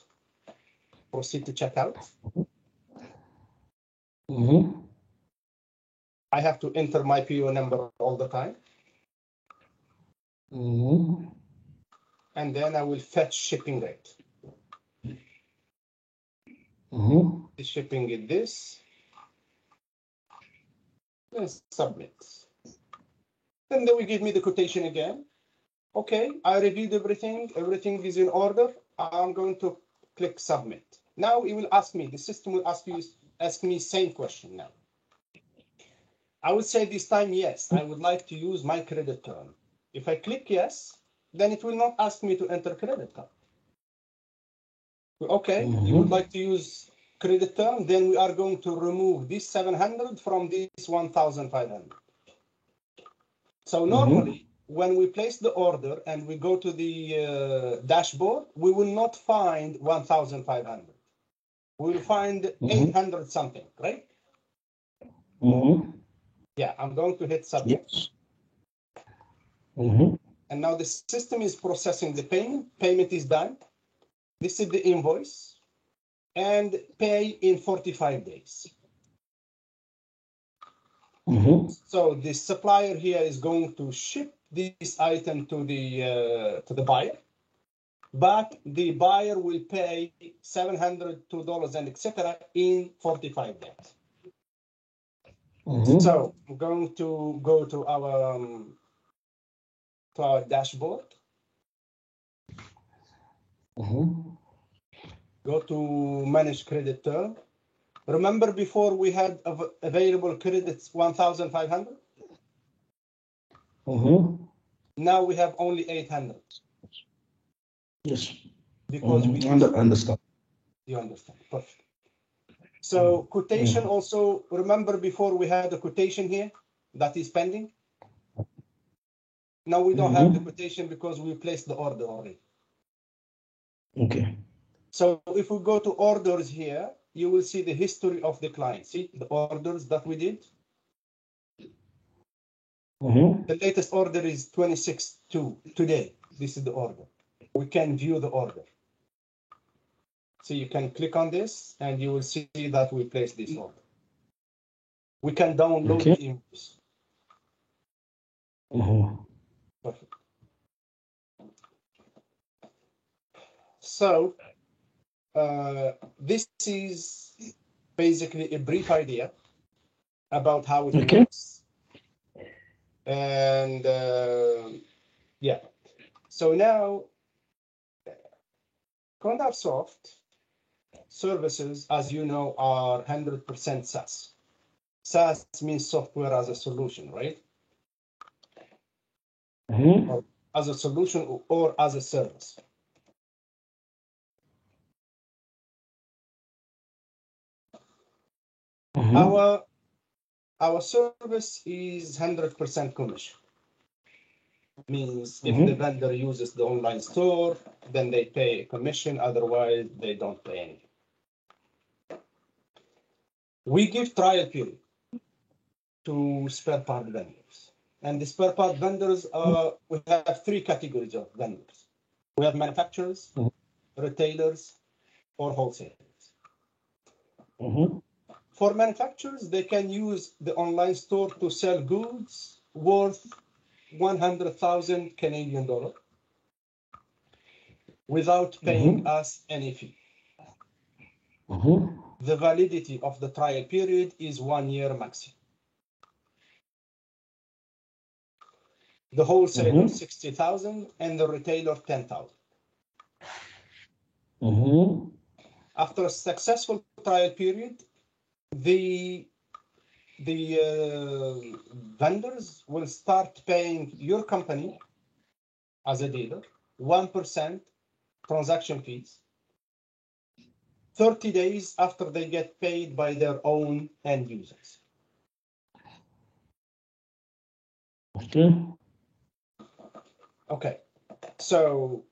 Proceed to checkout. I have to enter my PO number all the time. and then I will fetch shipping rate. The shipping is this. Let's submit. And then we give me the quotation again. Okay, I reviewed everything. Everything is in order. I'm going to click submit. Now it will ask me, the system will ask me same question now. I would say this time, yes, I would like to use my credit term. If I click yes, then it will not ask me to enter credit card. Okay, you would like to use credit term, then we are going to remove this 700 from this 1,500. So normally, when we place the order and we go to the dashboard, we will not find 1,500. We will find 800 something, right? Yeah, I'm going to hit submit. Yes. And now the system is processing the payment. Payment is done. This is the invoice. And pay in 45 days. So the supplier here is going to ship this item to the buyer, but the buyer will pay $702 and etc. in 45 days. So I'm going to go to our dashboard. Go to manage credit term. Remember before we had available credits 1,500? Now we have only 800. Yes. Because we understand. You understand. Perfect. So quotation also, remember before we had a quotation here that is pending? Now we don't have the quotation because we placed the order already. Okay. So if we go to orders here, you will see the history of the client. See the orders that we did? The latest order is 26/2 today. This is the order. We can view the order. So you can click on this and you will see that we placed this order. We can download the invoice. Perfect. So this is basically a brief idea about how it works. And yeah, so now CondarSoft services, as you know, are 100% SaaS. SaaS means software as a solution, right? Or as a solution or as a service. Our service is 100% commission. Means if the vendor uses the online store, then they pay a commission, otherwise they don't pay anything. We give trial period to spare part vendors. And the spare part vendors, we have three categories of vendors. We have manufacturers, retailers, or wholesalers. For manufacturers, they can use the online store to sell goods worth 100,000 Canadian dollars without paying us any fee. The validity of the trial period is 1 year maximum. The wholesaler 60,000 and the retailer 10,000. After a successful trial period, the vendors will start paying your company as a dealer 1% transaction fees 30 days after they get paid by their own end users. Okay, so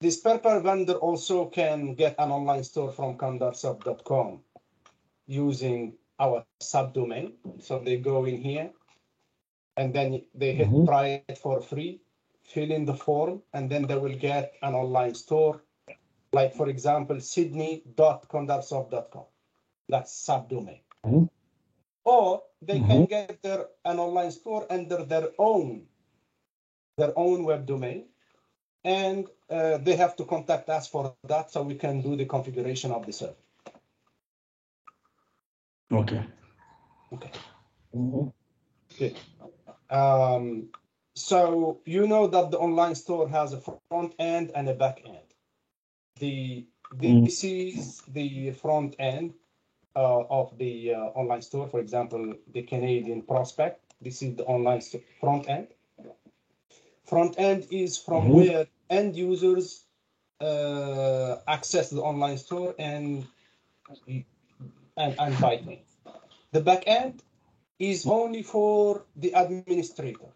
the spare part vendor also can get an online store from CondarSoft.com using our subdomain. So they go in here and then they hit try it for free, fill in the form, and then they will get an online store. Like for example, Sydney.CondarSoft.com. That's subdomain. Or they can get an online store under their own web domain. and they have to contact us for that so we can do the configuration of the server. Okay. Okay. Mm-hmm. Good. So you know that the online store has a front end and a back end. This is the front end of the online store. For example, the Canadian prospect. This is the online front end. Front end is from where end users access the online store and buy things. The back end is only for the administrator.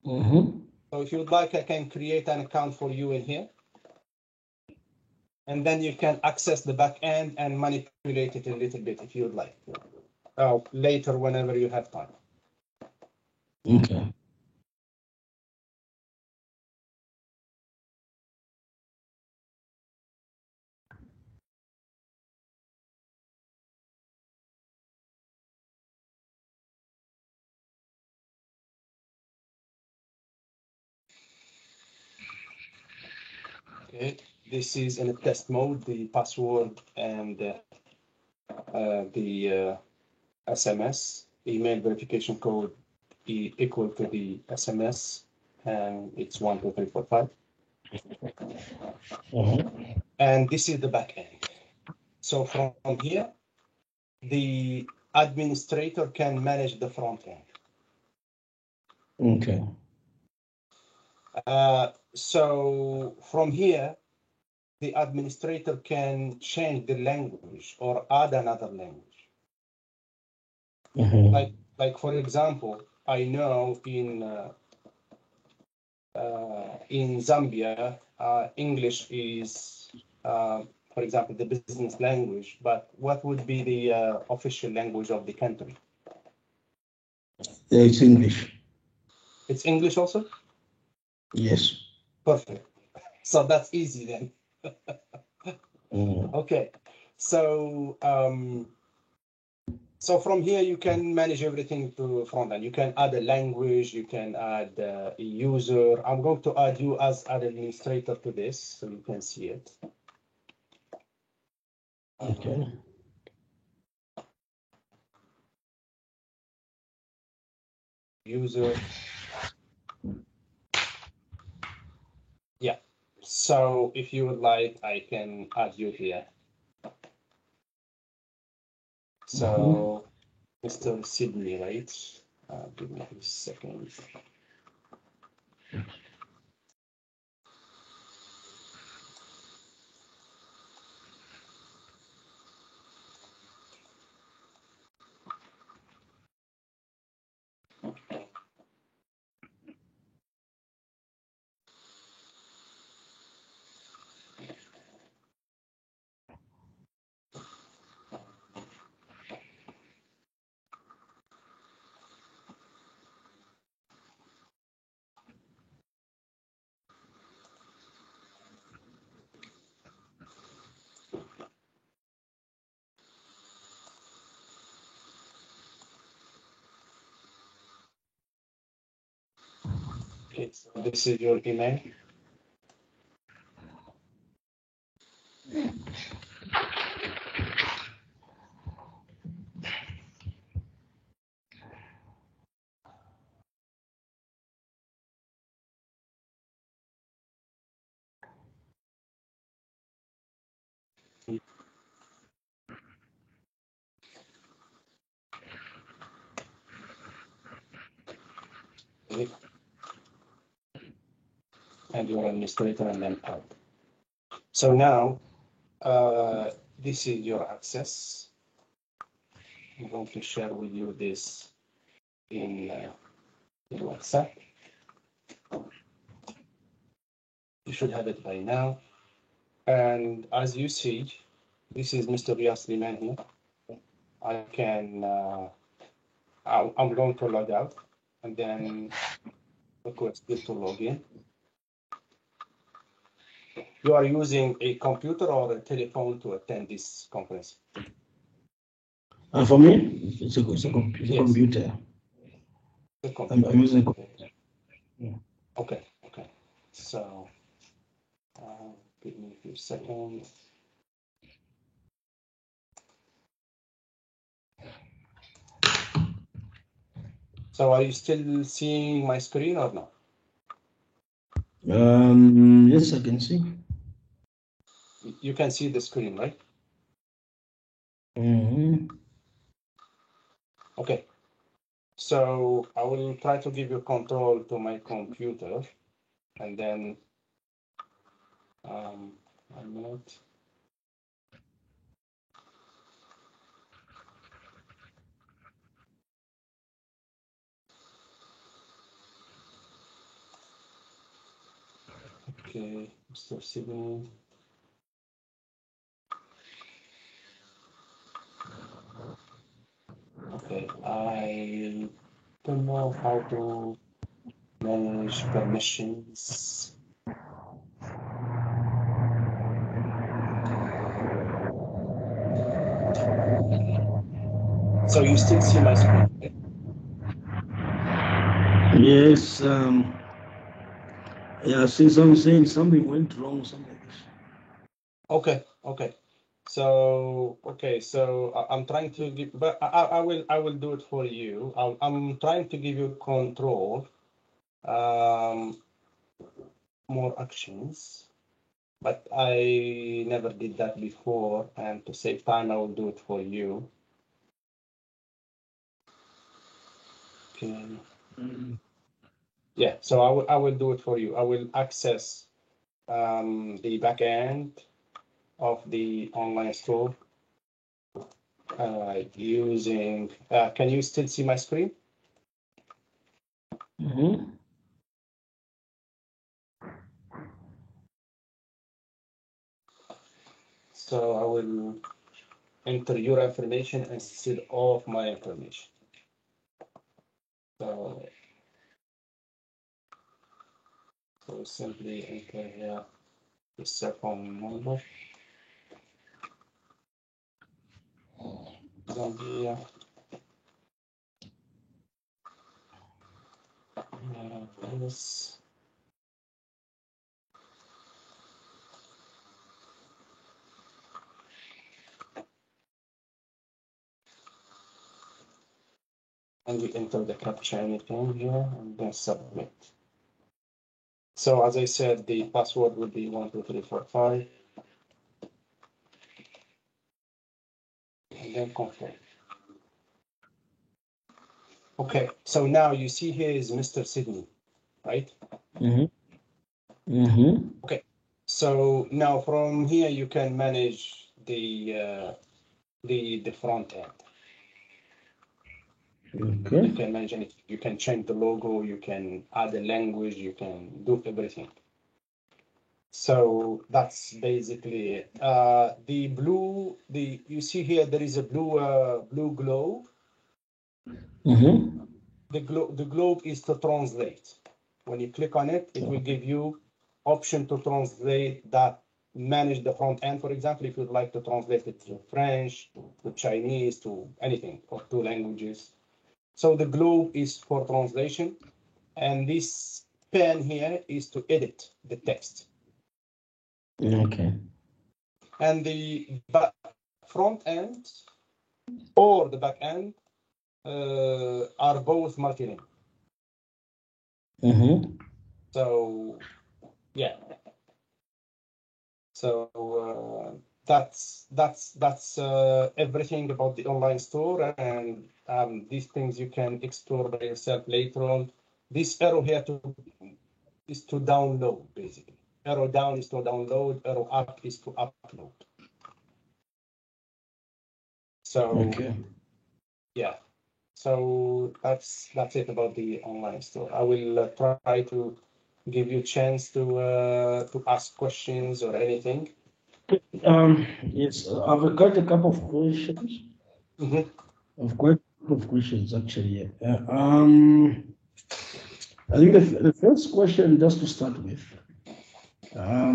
So if you'd like, I can create an account for you in here. And then you can access the back end and manipulate it a little bit if you'd like. Later, whenever you have time. Okay. Okay. This is in a test mode, the password and the SMS email verification code equal to the SMS, and it's 1, 2, 3, 4, 5. And this is the back end. So from here, the administrator can manage the front end. Okay. So from here, the administrator can change the language or add another language. Like for example, I know in Zambia, English is, for example, the business language. But what would be the official language of the country? It's English. It's English also? Yes. Perfect. So that's easy then. Okay. So so from here you can manage everything to front end. You can add a language. You can add a user. I'm going to add you as an administrator to this so you can see it. Okay. User. Yeah. So if you would like, I can add you here. So, Mr. Sydney, right? Give me a second. Okay, so this is your email. And your administrator and then add. So now, this is your access. I'm going to share with you this in WhatsApp. You should have it by now. And as you see, this is Mr. Riyas Liman here. I can, I'm going to log out and then request this to log in. You are using a computer or a telephone to attend this conference? For me, it's a computer. The computer. I'm using a computer. Okay, okay. So give me a few seconds. So are you still seeing my screen or no? Yes, I can see. You can see the screen, right? Okay. So I will try to give you control to my computer, and then 1 minute. Okay, Mr. Sydney. Okay, I don't know how to manage permissions. So you still see my screen, right? Yes. Yeah, since I'm saying something went wrong, something like this. Okay. So I'm trying to give, but I will do it for you. I'm trying to give you control, more actions, but I never did that before, and to save time, I will do it for you. Okay. Yeah, so I will do it for you. I will access the back end of the online store using. Can you still see my screen? So I will enter your information instead of my information. So simply enter here the cell phone number. Zambia. This. And we enter the captcha anything here and then submit. So as I said, the password will be 12345 and then confirm. Okay, so now you see here is Mr. Sydney, right? Okay, so now from here you can manage the front end. Okay. You can manage anything. You can change the logo, you can add a language, you can do everything. So that's basically it. You see here there is a blue globe. The globe is to translate. When you click on it, it will give you option to translate that, manage the front end, for example, if you'd like to translate it to French, to Chinese, to anything, or 2 languages. So the globe is for translation, and this pen here is to edit the text. Okay. And the front end or the back end are both multilingual. So yeah. So that's everything about the online store, and these things you can explore by yourself later on. This arrow here is to download, basically. Arrow down is to download, arrow up is to upload. So yeah, so that's it about the online store. I will try to give you a chance to ask questions or anything. Yes, I've got a couple of questions. I've got a couple of questions actually. I think the first question, just to start with, I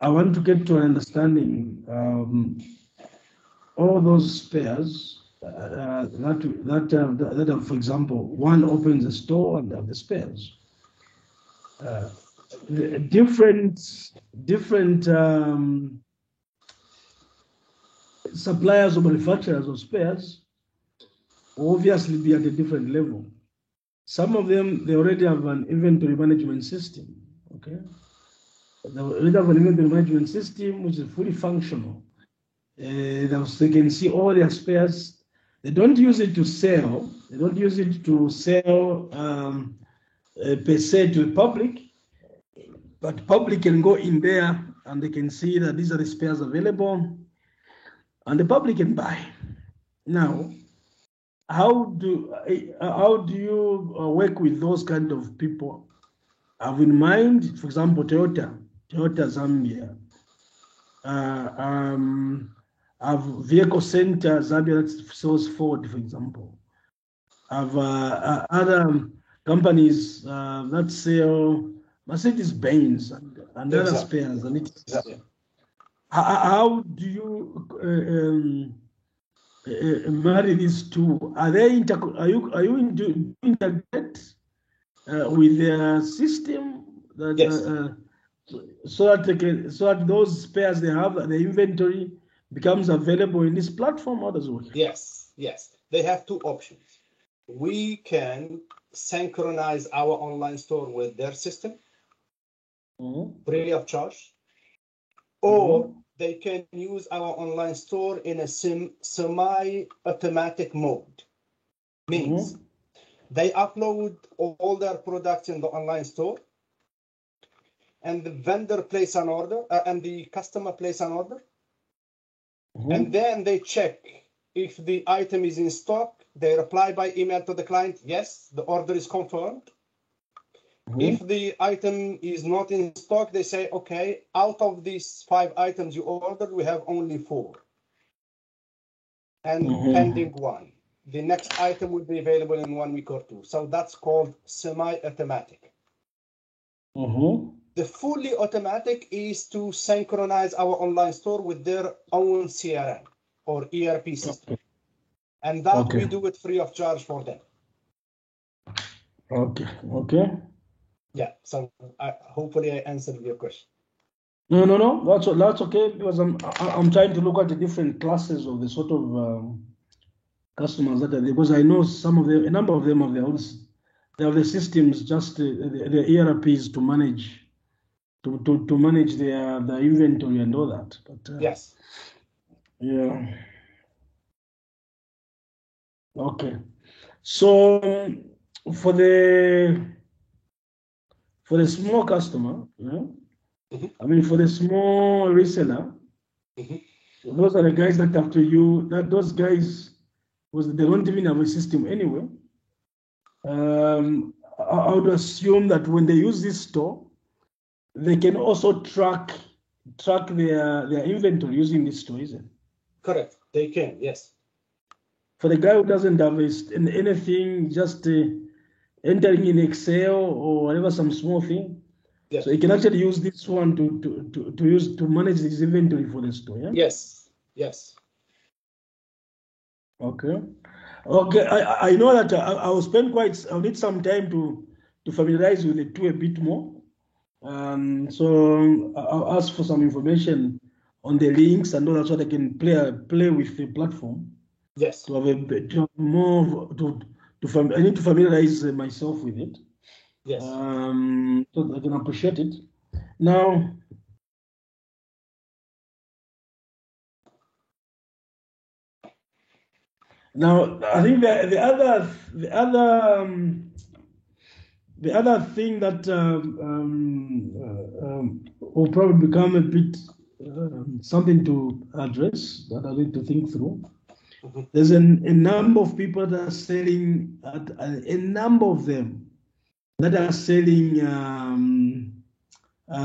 want to get to an understanding. All those pairs that, for example, one opens a store and have the spares. different suppliers or manufacturers of spares will obviously be at a different level. Some of them, they already have an inventory management system, okay? They already have an inventory management system which is fully functional. They can see all their spares. They don't use it to sell. They don't use it to sell per se to the public, but public can go in there and they can see that these are the spares available and the public can buy. Now, how do you work with those kind of people? Have in mind, for example, Toyota Zambia, have vehicle center Zambia that sells Ford, for example. Have other companies that sell Mercedes-Benz and other spares. And how do you marry these two? Are you integrate with their system that so that those spares they have, the inventory becomes available in this platform? How does it work? Yes. They have two options. We can synchronize our online store with their system free of charge, or they can use our online store in a semi-automatic mode. Means they upload all their products in the online store, and the vendor place an order, and the customer place an order, and then they check if the item is in stock. They reply by email to the client, yes, the order is confirmed. If the item is not in stock, they say, okay, out of these 5 items you ordered, we have only 4. And pending 1. The next item will be available in 1 week or 2. So that's called semi-automatic. The fully automatic is to synchronize our online store with their own CRM or ERP system. And that we do it free of charge for them. Okay. Yeah, so hopefully I answered your question. No, that's okay, because I'm trying to look at the different classes of the sort of customers that are there, because I know a number of them have their own, they have the systems, just the ERPs to manage their inventory and all that. But yes. Yeah. Okay. So for the small customer, I mean, for the small reseller, those are the guys that have to use that. Those guys, because they don't even have a system anyway. I would assume that when they use this store, they can also track their inventory using this store, isn't it? Correct. They can, yes. For the guy who doesn't have anything, just entering in Excel or whatever, some small thing. Yes. So he can actually use this one to manage his inventory for the store. Yeah? Yes. Okay. I know that I'll need some time to familiarize with the two a bit more. So I'll ask for some information on the links and all that, so that I can play with the platform. Yes. To have I need to familiarize myself with it. Yes. So I can appreciate it. Now, I think the other thing that will probably become a bit something to address, that I need to think through. There's a number of people that are selling, a number of them that are selling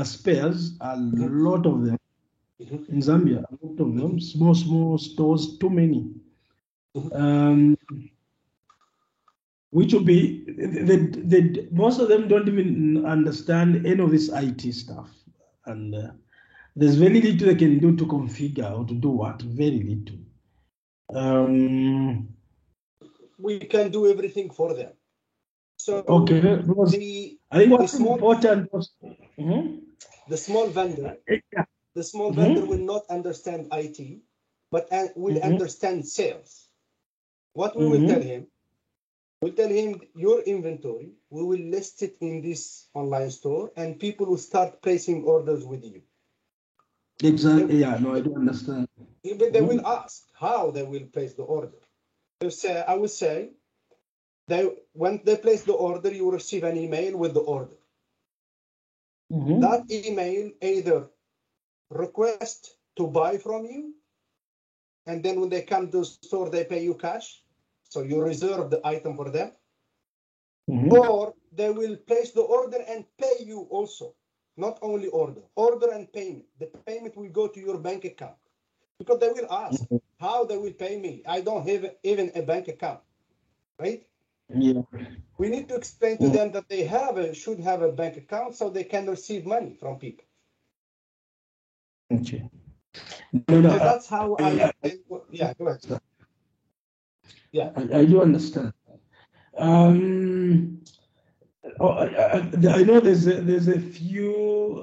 spares, a lot of them in Zambia, a lot of them, small stores, too many. Which will be, most of them don't even understand any of this IT stuff. And there's very little they can do to configure or to do what, very little. We can do everything for them. So Okay, because I think what's important was the small vendor. yeah. The small vendor will not understand IT, but will understand sales. What we will tell him, we'll tell him your inventory, we will list it in this online store, and people will start placing orders with you. Exactly. Yeah, no, I do understand. Even they will ask how they will place the order. I would say, when they place the order, you will receive an email with the order. That email either request to buy from you, and then when they come to the store, they pay you cash. So you reserve the item for them. Or they will place the order and pay you also. Not only order and payment. The payment will go to your bank account. Because they will ask how they will pay me. I don't have even a bank account, right? Yeah. We need to explain to them that they should have a bank account so they can receive money from people. Okay. So that's how yeah, go ahead. Yeah, I do understand. I know there's a few.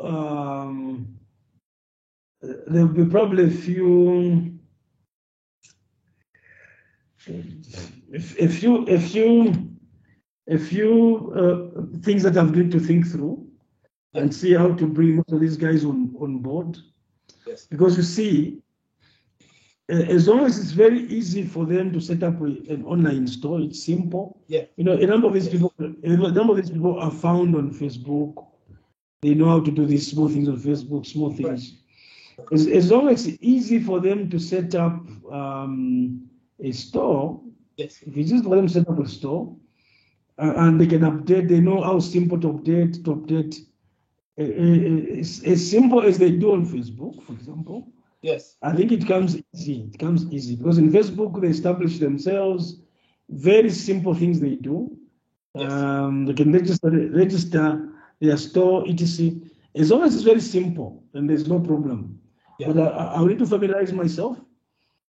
There'll be probably a few things that I'm going to think through and see how to bring most of these guys on board. Yes. Because you see, as long as it's very easy for them to set up an online store, it's simple. Yeah. You know, a number of these people are found on Facebook. They know how to do these small things on Facebook, small things. Right. As long as it's easy for them to set up a store, yes. If it's easy for them to set up a store, and they can update, they know how simple to update. As simple as they do on Facebook, for example. Yes. I think it comes easy. It comes easy because in Facebook they establish themselves, very simple things they do. Yes. They can register their store, etc. As long as it's very simple, then there's no problem. Yeah. But I need to familiarize myself,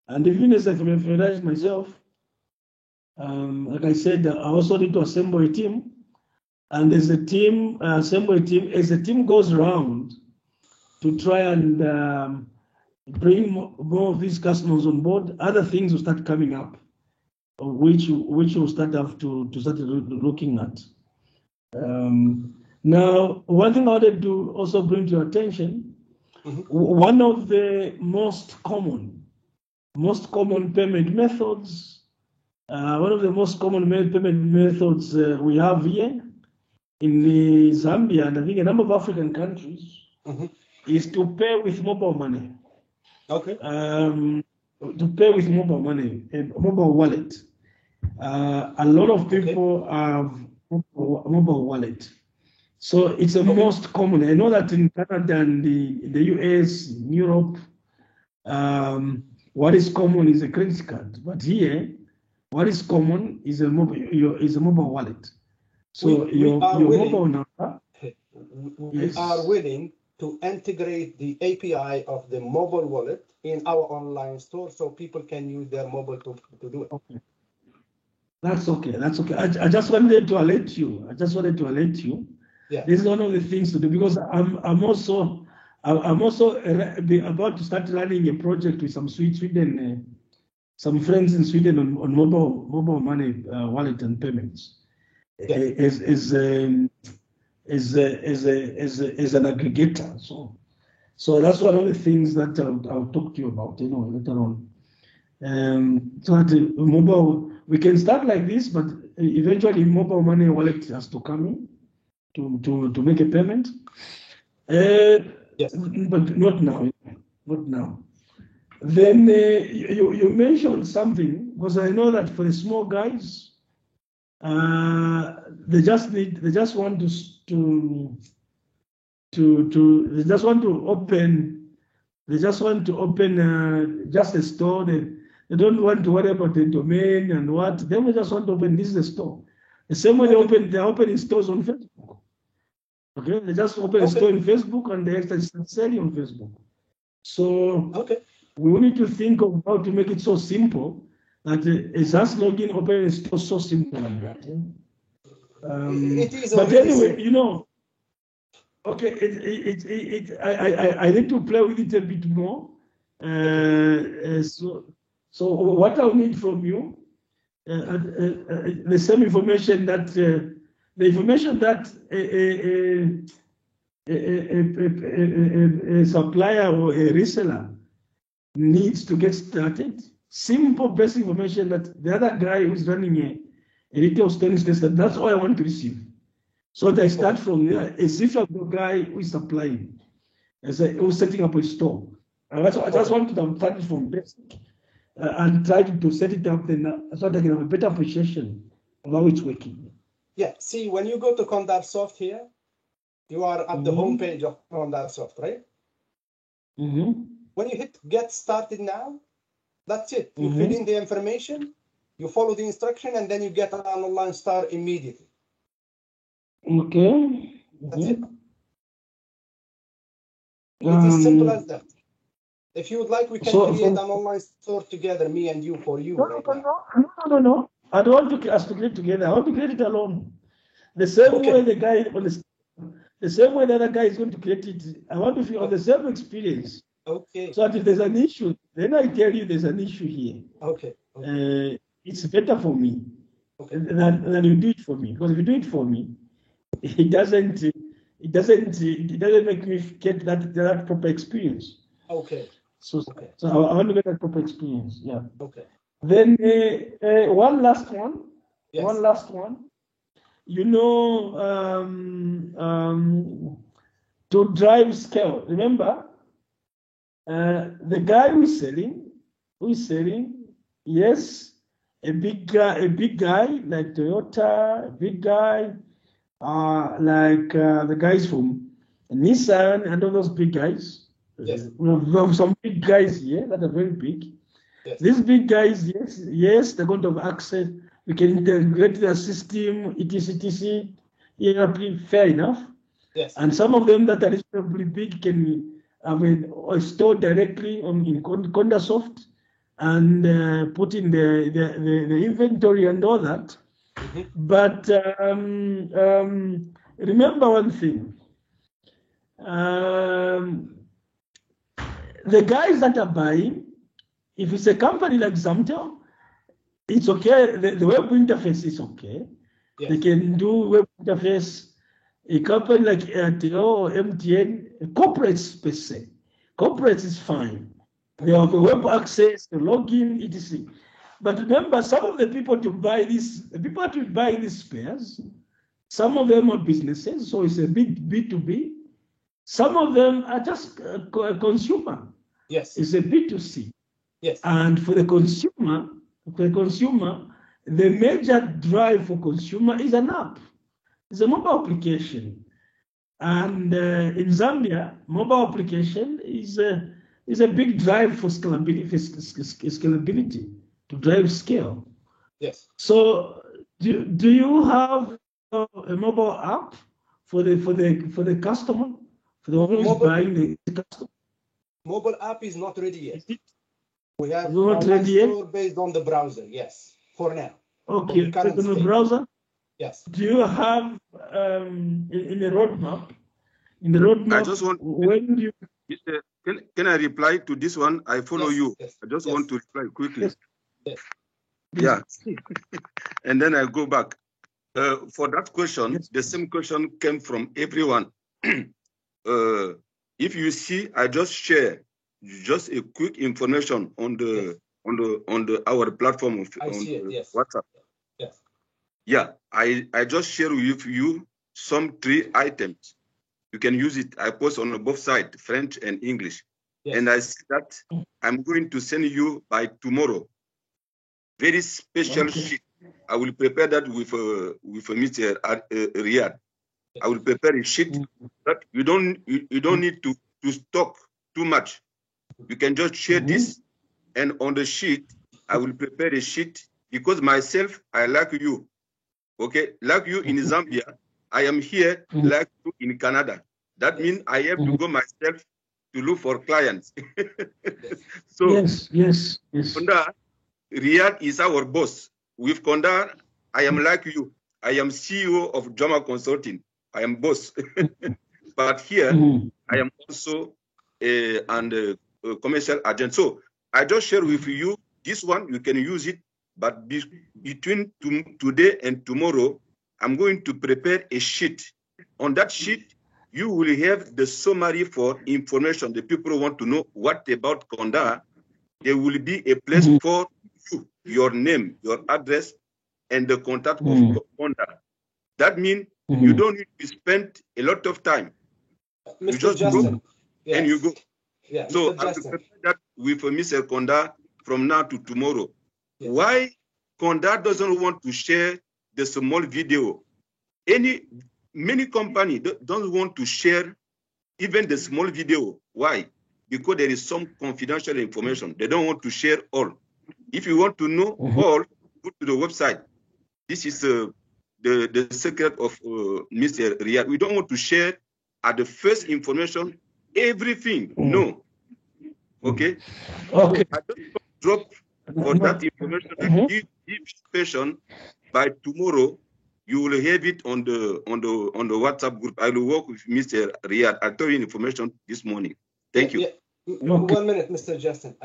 and even as I familiarize myself, like I said, I also need to assemble a team. And as a team, assemble a team, as the team goes around to try and bring more of these customers on board, other things will start coming up, which will start to start looking at. Now, one thing I wanted to also bring to your attention, one of the most common payment methods, we have here in Zambia, and I think a number of African countries, is to pay with mobile money. Okay. To pay with mobile money, a mobile wallet. A lot of people have mobile wallet. So it's the most common. I know that in Canada and the US, in Europe, what is common is a credit card. But here, what is common is a mobile wallet. So your mobile number. We are willing to integrate the API of the mobile wallet in our online store so people can use their mobile to do it. Okay. That's okay. I just wanted to alert you. Yeah. This is one of the things to do because I'm also about to start running a project with some some friends in Sweden on mobile money wallet and payments. Yeah. As an aggregator. So that's one of the things that I'll talk to you about, later on. So that mobile, we can start like this, but eventually mobile money wallet has to come in to make a payment. Yes. But not now. Then you mentioned something, because I know that for the small guys, they just want to open just a store. They don't want to worry about the domain and what. They just want to open this store. The same way they're opening stores on Facebook. Okay, they just open a store on Facebook and they start selling on Facebook. So we need to think of how to make it so simple that it's just login, open a store so simple like that. It is But already anyway, safe. you know, okay, I need to play with it a bit more. So what I'll need from you, the same information that the information that a supplier or a reseller needs to get started. Simple basic information that the other guy who's running a retail store says that that's all I want to receive. So they start from there as if I'm the guy who is supplying, who's setting up a store. I just want to start from basic and try to set it up then so that I can have a better appreciation of how it's working. Yeah, see, when you go to Condarsoft here, you are at the home page of Condarsoft, right? When you hit Get Started Now, that's it. You fill in the information, you follow the instruction, and then you get an online store immediately. Okay. That's it. It is simple as that. If you would like, we can create an online store together, me and you, for you. No. I don't want us to create together. I want to create it alone. The same way the guy, the same way the other guy is going to create it. I want to feel on the same experience. Okay. So that if there's an issue, then I tell you there's an issue here. Okay. It's better for me than you do it for me. Because if you do it for me, it doesn't make me get that proper experience. Okay. So I want to get that proper experience. Yeah. Okay. Then one last one. Yes. One last one. You know, to drive scale. Remember, the guy who is selling, yes, a big guy like Toyota, a big guy like the guys from Nissan and all those big guys. Yes. We have some big guys here that are very big. Yes. These big guys, yes, they're going to have access. We can integrate their system, etc. ERP, fair enough. Yes. And some of them that are reasonably big can have a store directly in Condarsoft and put in the inventory and all that. But remember one thing. The guys that are buying, if it's a company like Zamtel, it's okay. The web interface is okay. Yes. They can do web interface. A company like Airtel or MTN, corporates per se. Corporates is fine. They have the web access, the login, etc. But remember, some of the people to buy these spares, some of them are businesses, so it's a big B2B. Some of them are just consumer. Yes. It's a B2C. Yes. And for the consumer, the major drive for consumer is an app. It's a mobile application. And in Zambia, mobile application is a big drive for scalability to drive scale. Yes. So do you have a mobile app for the customer? For the one who's buying the customer? Mobile app is not ready yet. We have not ready yet? based on the browser, yes, for now. Okay, based on the browser? Yes. Do you have in the roadmap? In the roadmap, I just want. When do you? Can I reply to this one? I follow you. Yes, I just want to reply quickly. Yes. Yeah. And then I go back. For that question, the same question came from everyone. If you see, I just share just a quick information on the our platform of WhatsApp. Yes. Yeah, I just share with you some 3 items. You can use it. I post on both sides, French and English. Yes. And I see that I'm going to send you by tomorrow. Very special sheet. I will prepare that with Mr. Riyad. I will prepare a sheet that you don't need to stock too much. You can just share this, and on the sheet, I will prepare a sheet because myself, I like you. Okay, like you in Zambia, I am here like you in Canada. That means I have to go myself to look for clients. So yes. Kondar, Riyad is our boss. With Kondar, I am like you. I am CEO of Joma Consulting. I am boss. But here, I am also a commercial agent. So I just share with you this one. You can use it. But between today and tomorrow, I'm going to prepare a sheet. On that sheet, you will have the summary for information. The people want to know what about Konda. There will be a place for you, your name, your address, and the contact of Konda. That means you don't need to spend a lot of time. Mr. You just Justin, go and you go. Yeah, So Mr. I will prepare that with Mr. Konda from now to tomorrow. Yes. Why Konda doesn't want to share the small video? Many companies don't want to share even the small video. Why? Because there is some confidential information. They don't want to share all. If you want to know all, go to the website. This is the secret of Mr. Riyad. We don't want to share at the first information everything. No. Okay? Okay. I don't drop for that information. Give patient. By tomorrow, you will have it on the WhatsApp group. I will work with Mr. Riyad. I'll tell you information this morning. Thank you. Okay. 1 minute, Mr. Justin.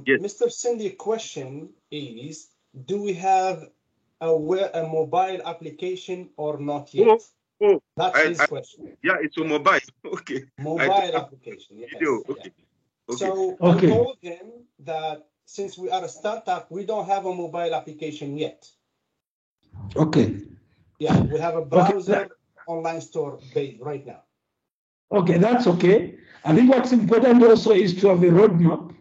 Yes. Mr. Cindy, question is, do we have a mobile application or not yet? That's his question. Yeah, it's a mobile. Okay. Mobile application. Yes. Video. Okay. Yeah. So I told him that since we are a startup, we don't have a mobile application yet. Okay. Yeah, we have a browser online store based right now. Okay, that's okay. I think what's important also is to have a roadmap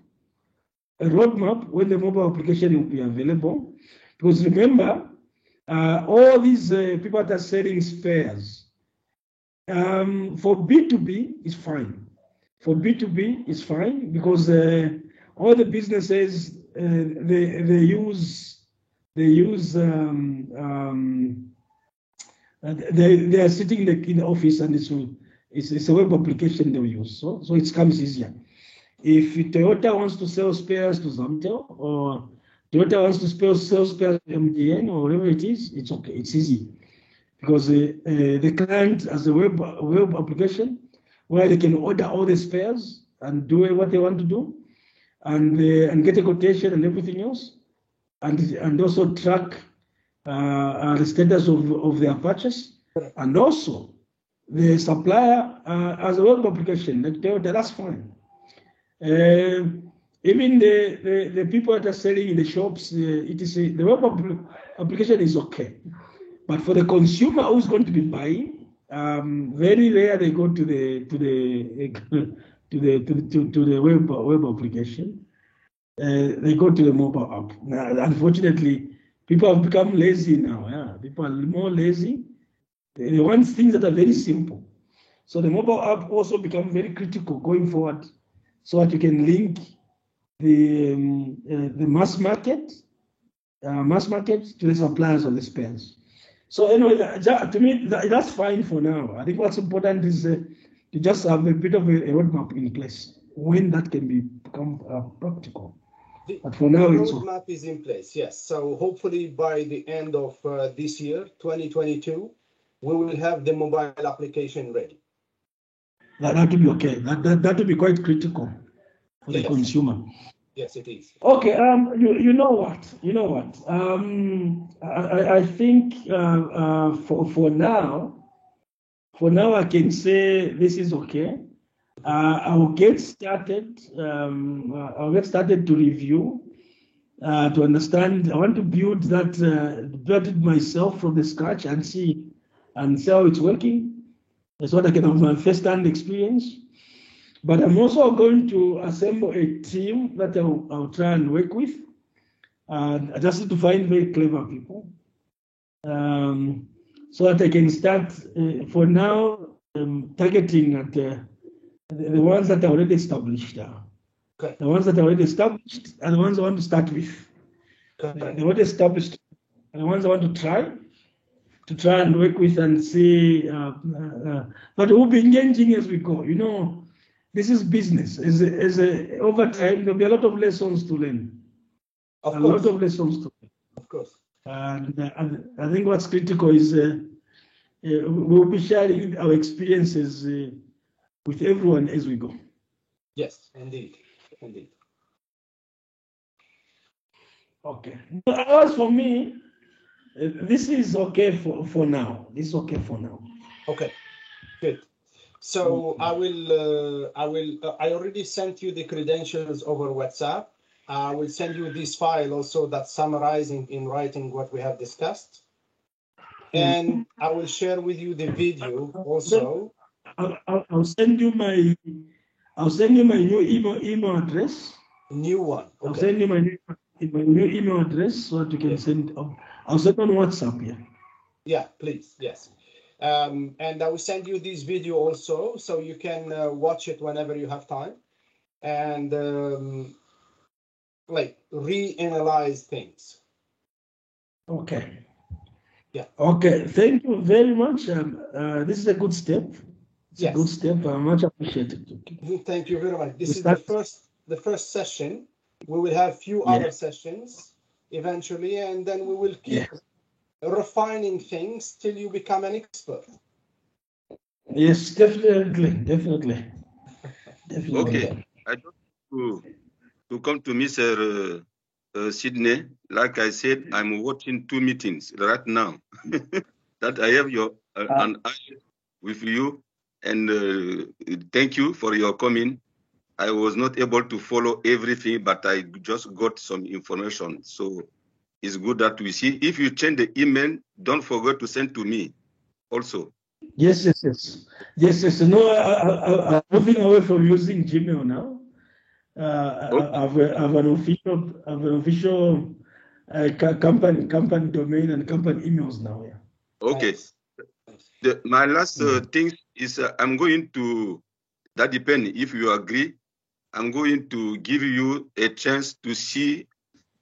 when the mobile application will be available. Because remember, all these people that are selling spares, for B2B is fine. For B2B is fine because all the businesses they are sitting in the office and it's a web application they use, so it comes easier. If Toyota wants to sell spares to Zamtel or Toyota wants to sell spares to MTN or whatever it is, it's okay, it's easy because the client has a web application where they can order all the spares and do what they want to do, and get a quotation and everything else, and also track the status of their purchase, and also the supplier has a web application like Toyota. That's fine. Even the people that are selling in the shops, the web application is okay, but for the consumer who's going to be buying, very rare they go to the web application. They go to the mobile app. Now, unfortunately, people have become lazy now. Yeah, people are more lazy. They want things that are very simple. So the mobile app also become very critical going forward, so that you can link the mass market to the suppliers of the spares. So anyway, to me, that's fine for now. I think what's important is to just have a bit of a roadmap in place when that can become practical. But for now, the roadmap is in place, yes. So hopefully by the end of this year, 2022, we will have the mobile application ready. That will be okay. That will be quite critical for the consumer. Yes, it is. Okay. You know what? I think for now, I can say this is okay. I'll get started. I'll get started to review, to understand. I want to build it myself from the scratch and see how it's working. That's what I can have my first-hand experience. But I'm also going to assemble a team that I'll try and work with. I just need to find very clever people, so that I can start. For now, targeting at the ones that are already established. Okay. The ones that are already established are the ones I want to start with. Okay. The already established are the ones I want to try and work with and see. But we'll be engaging as we go. This is business. Over time, there'll be a lot of lessons to learn. Of lot of lessons to learn. Of course. And I think what's critical is we'll be sharing our experiences with everyone as we go. Yes, indeed. Indeed. Okay. As for me, this is okay for now. This is okay for now. Okay, good. So I already sent you the credentials over WhatsApp. I will send you this file also that's summarizing in writing what we have discussed. And I will share with you the video also. I'll send you my new email address. New one. Okay. I'll send you my new email address so that you can send. I'll send on WhatsApp. Yeah, please. Yes. And I will send you this video also, so you can watch it whenever you have time, and like reanalyze things. Okay. Yeah. Okay. Thank you very much. This is a good step. It's Yes. a good step. Much appreciated. Okay. Thank you very much. This is the first session. We will have few other sessions eventually, and then we will keep refining things till you become an expert. Yes, definitely. Okay, I just to come to Mr. Sydney. Like I said, I'm watching 2 meetings right now. That I have an eye with you, and thank you for your coming. I was not able to follow everything, but I just got some information. So it's good that we see. If you change the email, don't forget to send to me also. Yes. No, I'm moving away from using Gmail now. I have an official company domain and company emails now. Yeah. Okay. Nice. My last thing is I'm going to, that depends if you agree, I'm going to give you a chance to see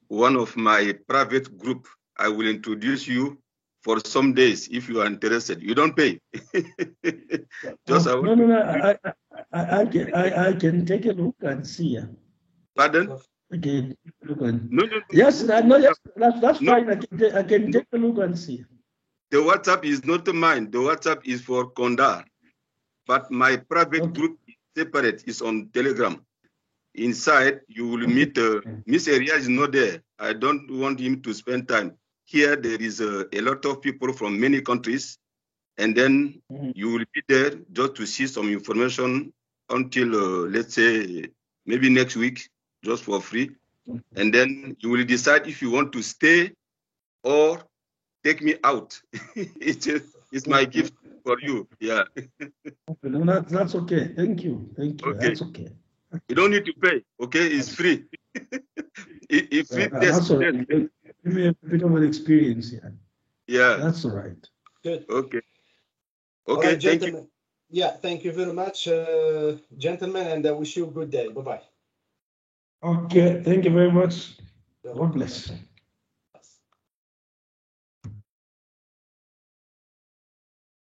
one of my private group. I will introduce you for some days if you are interested. You don't pay. Just no. I can take a look and see. Yeah. Pardon? Okay. No. Yes, that's fine. I can take a look and see. The WhatsApp is not mine. The WhatsApp is for Kondar. But my private group is separate. It's on Telegram. Inside, you will meet, Miss Area is not there. I don't want him to spend time. Here, there is a lot of people from many countries. And then you will be there just to see some information until, let's say, maybe next week, just for free. And then you will decide if you want to stay or take me out. It's my gift for you. Yeah. No, that's okay. Thank you. Okay. That's okay. You don't need to pay. Okay, it's free. It's free test. That's all right. Give me a bit of an experience. Yeah. That's all right. Good. Okay. Okay, Thank gentlemen. you. Yeah, thank you very much, gentlemen, and I wish you a good day. Bye-bye. Okay, thank you very much. God bless.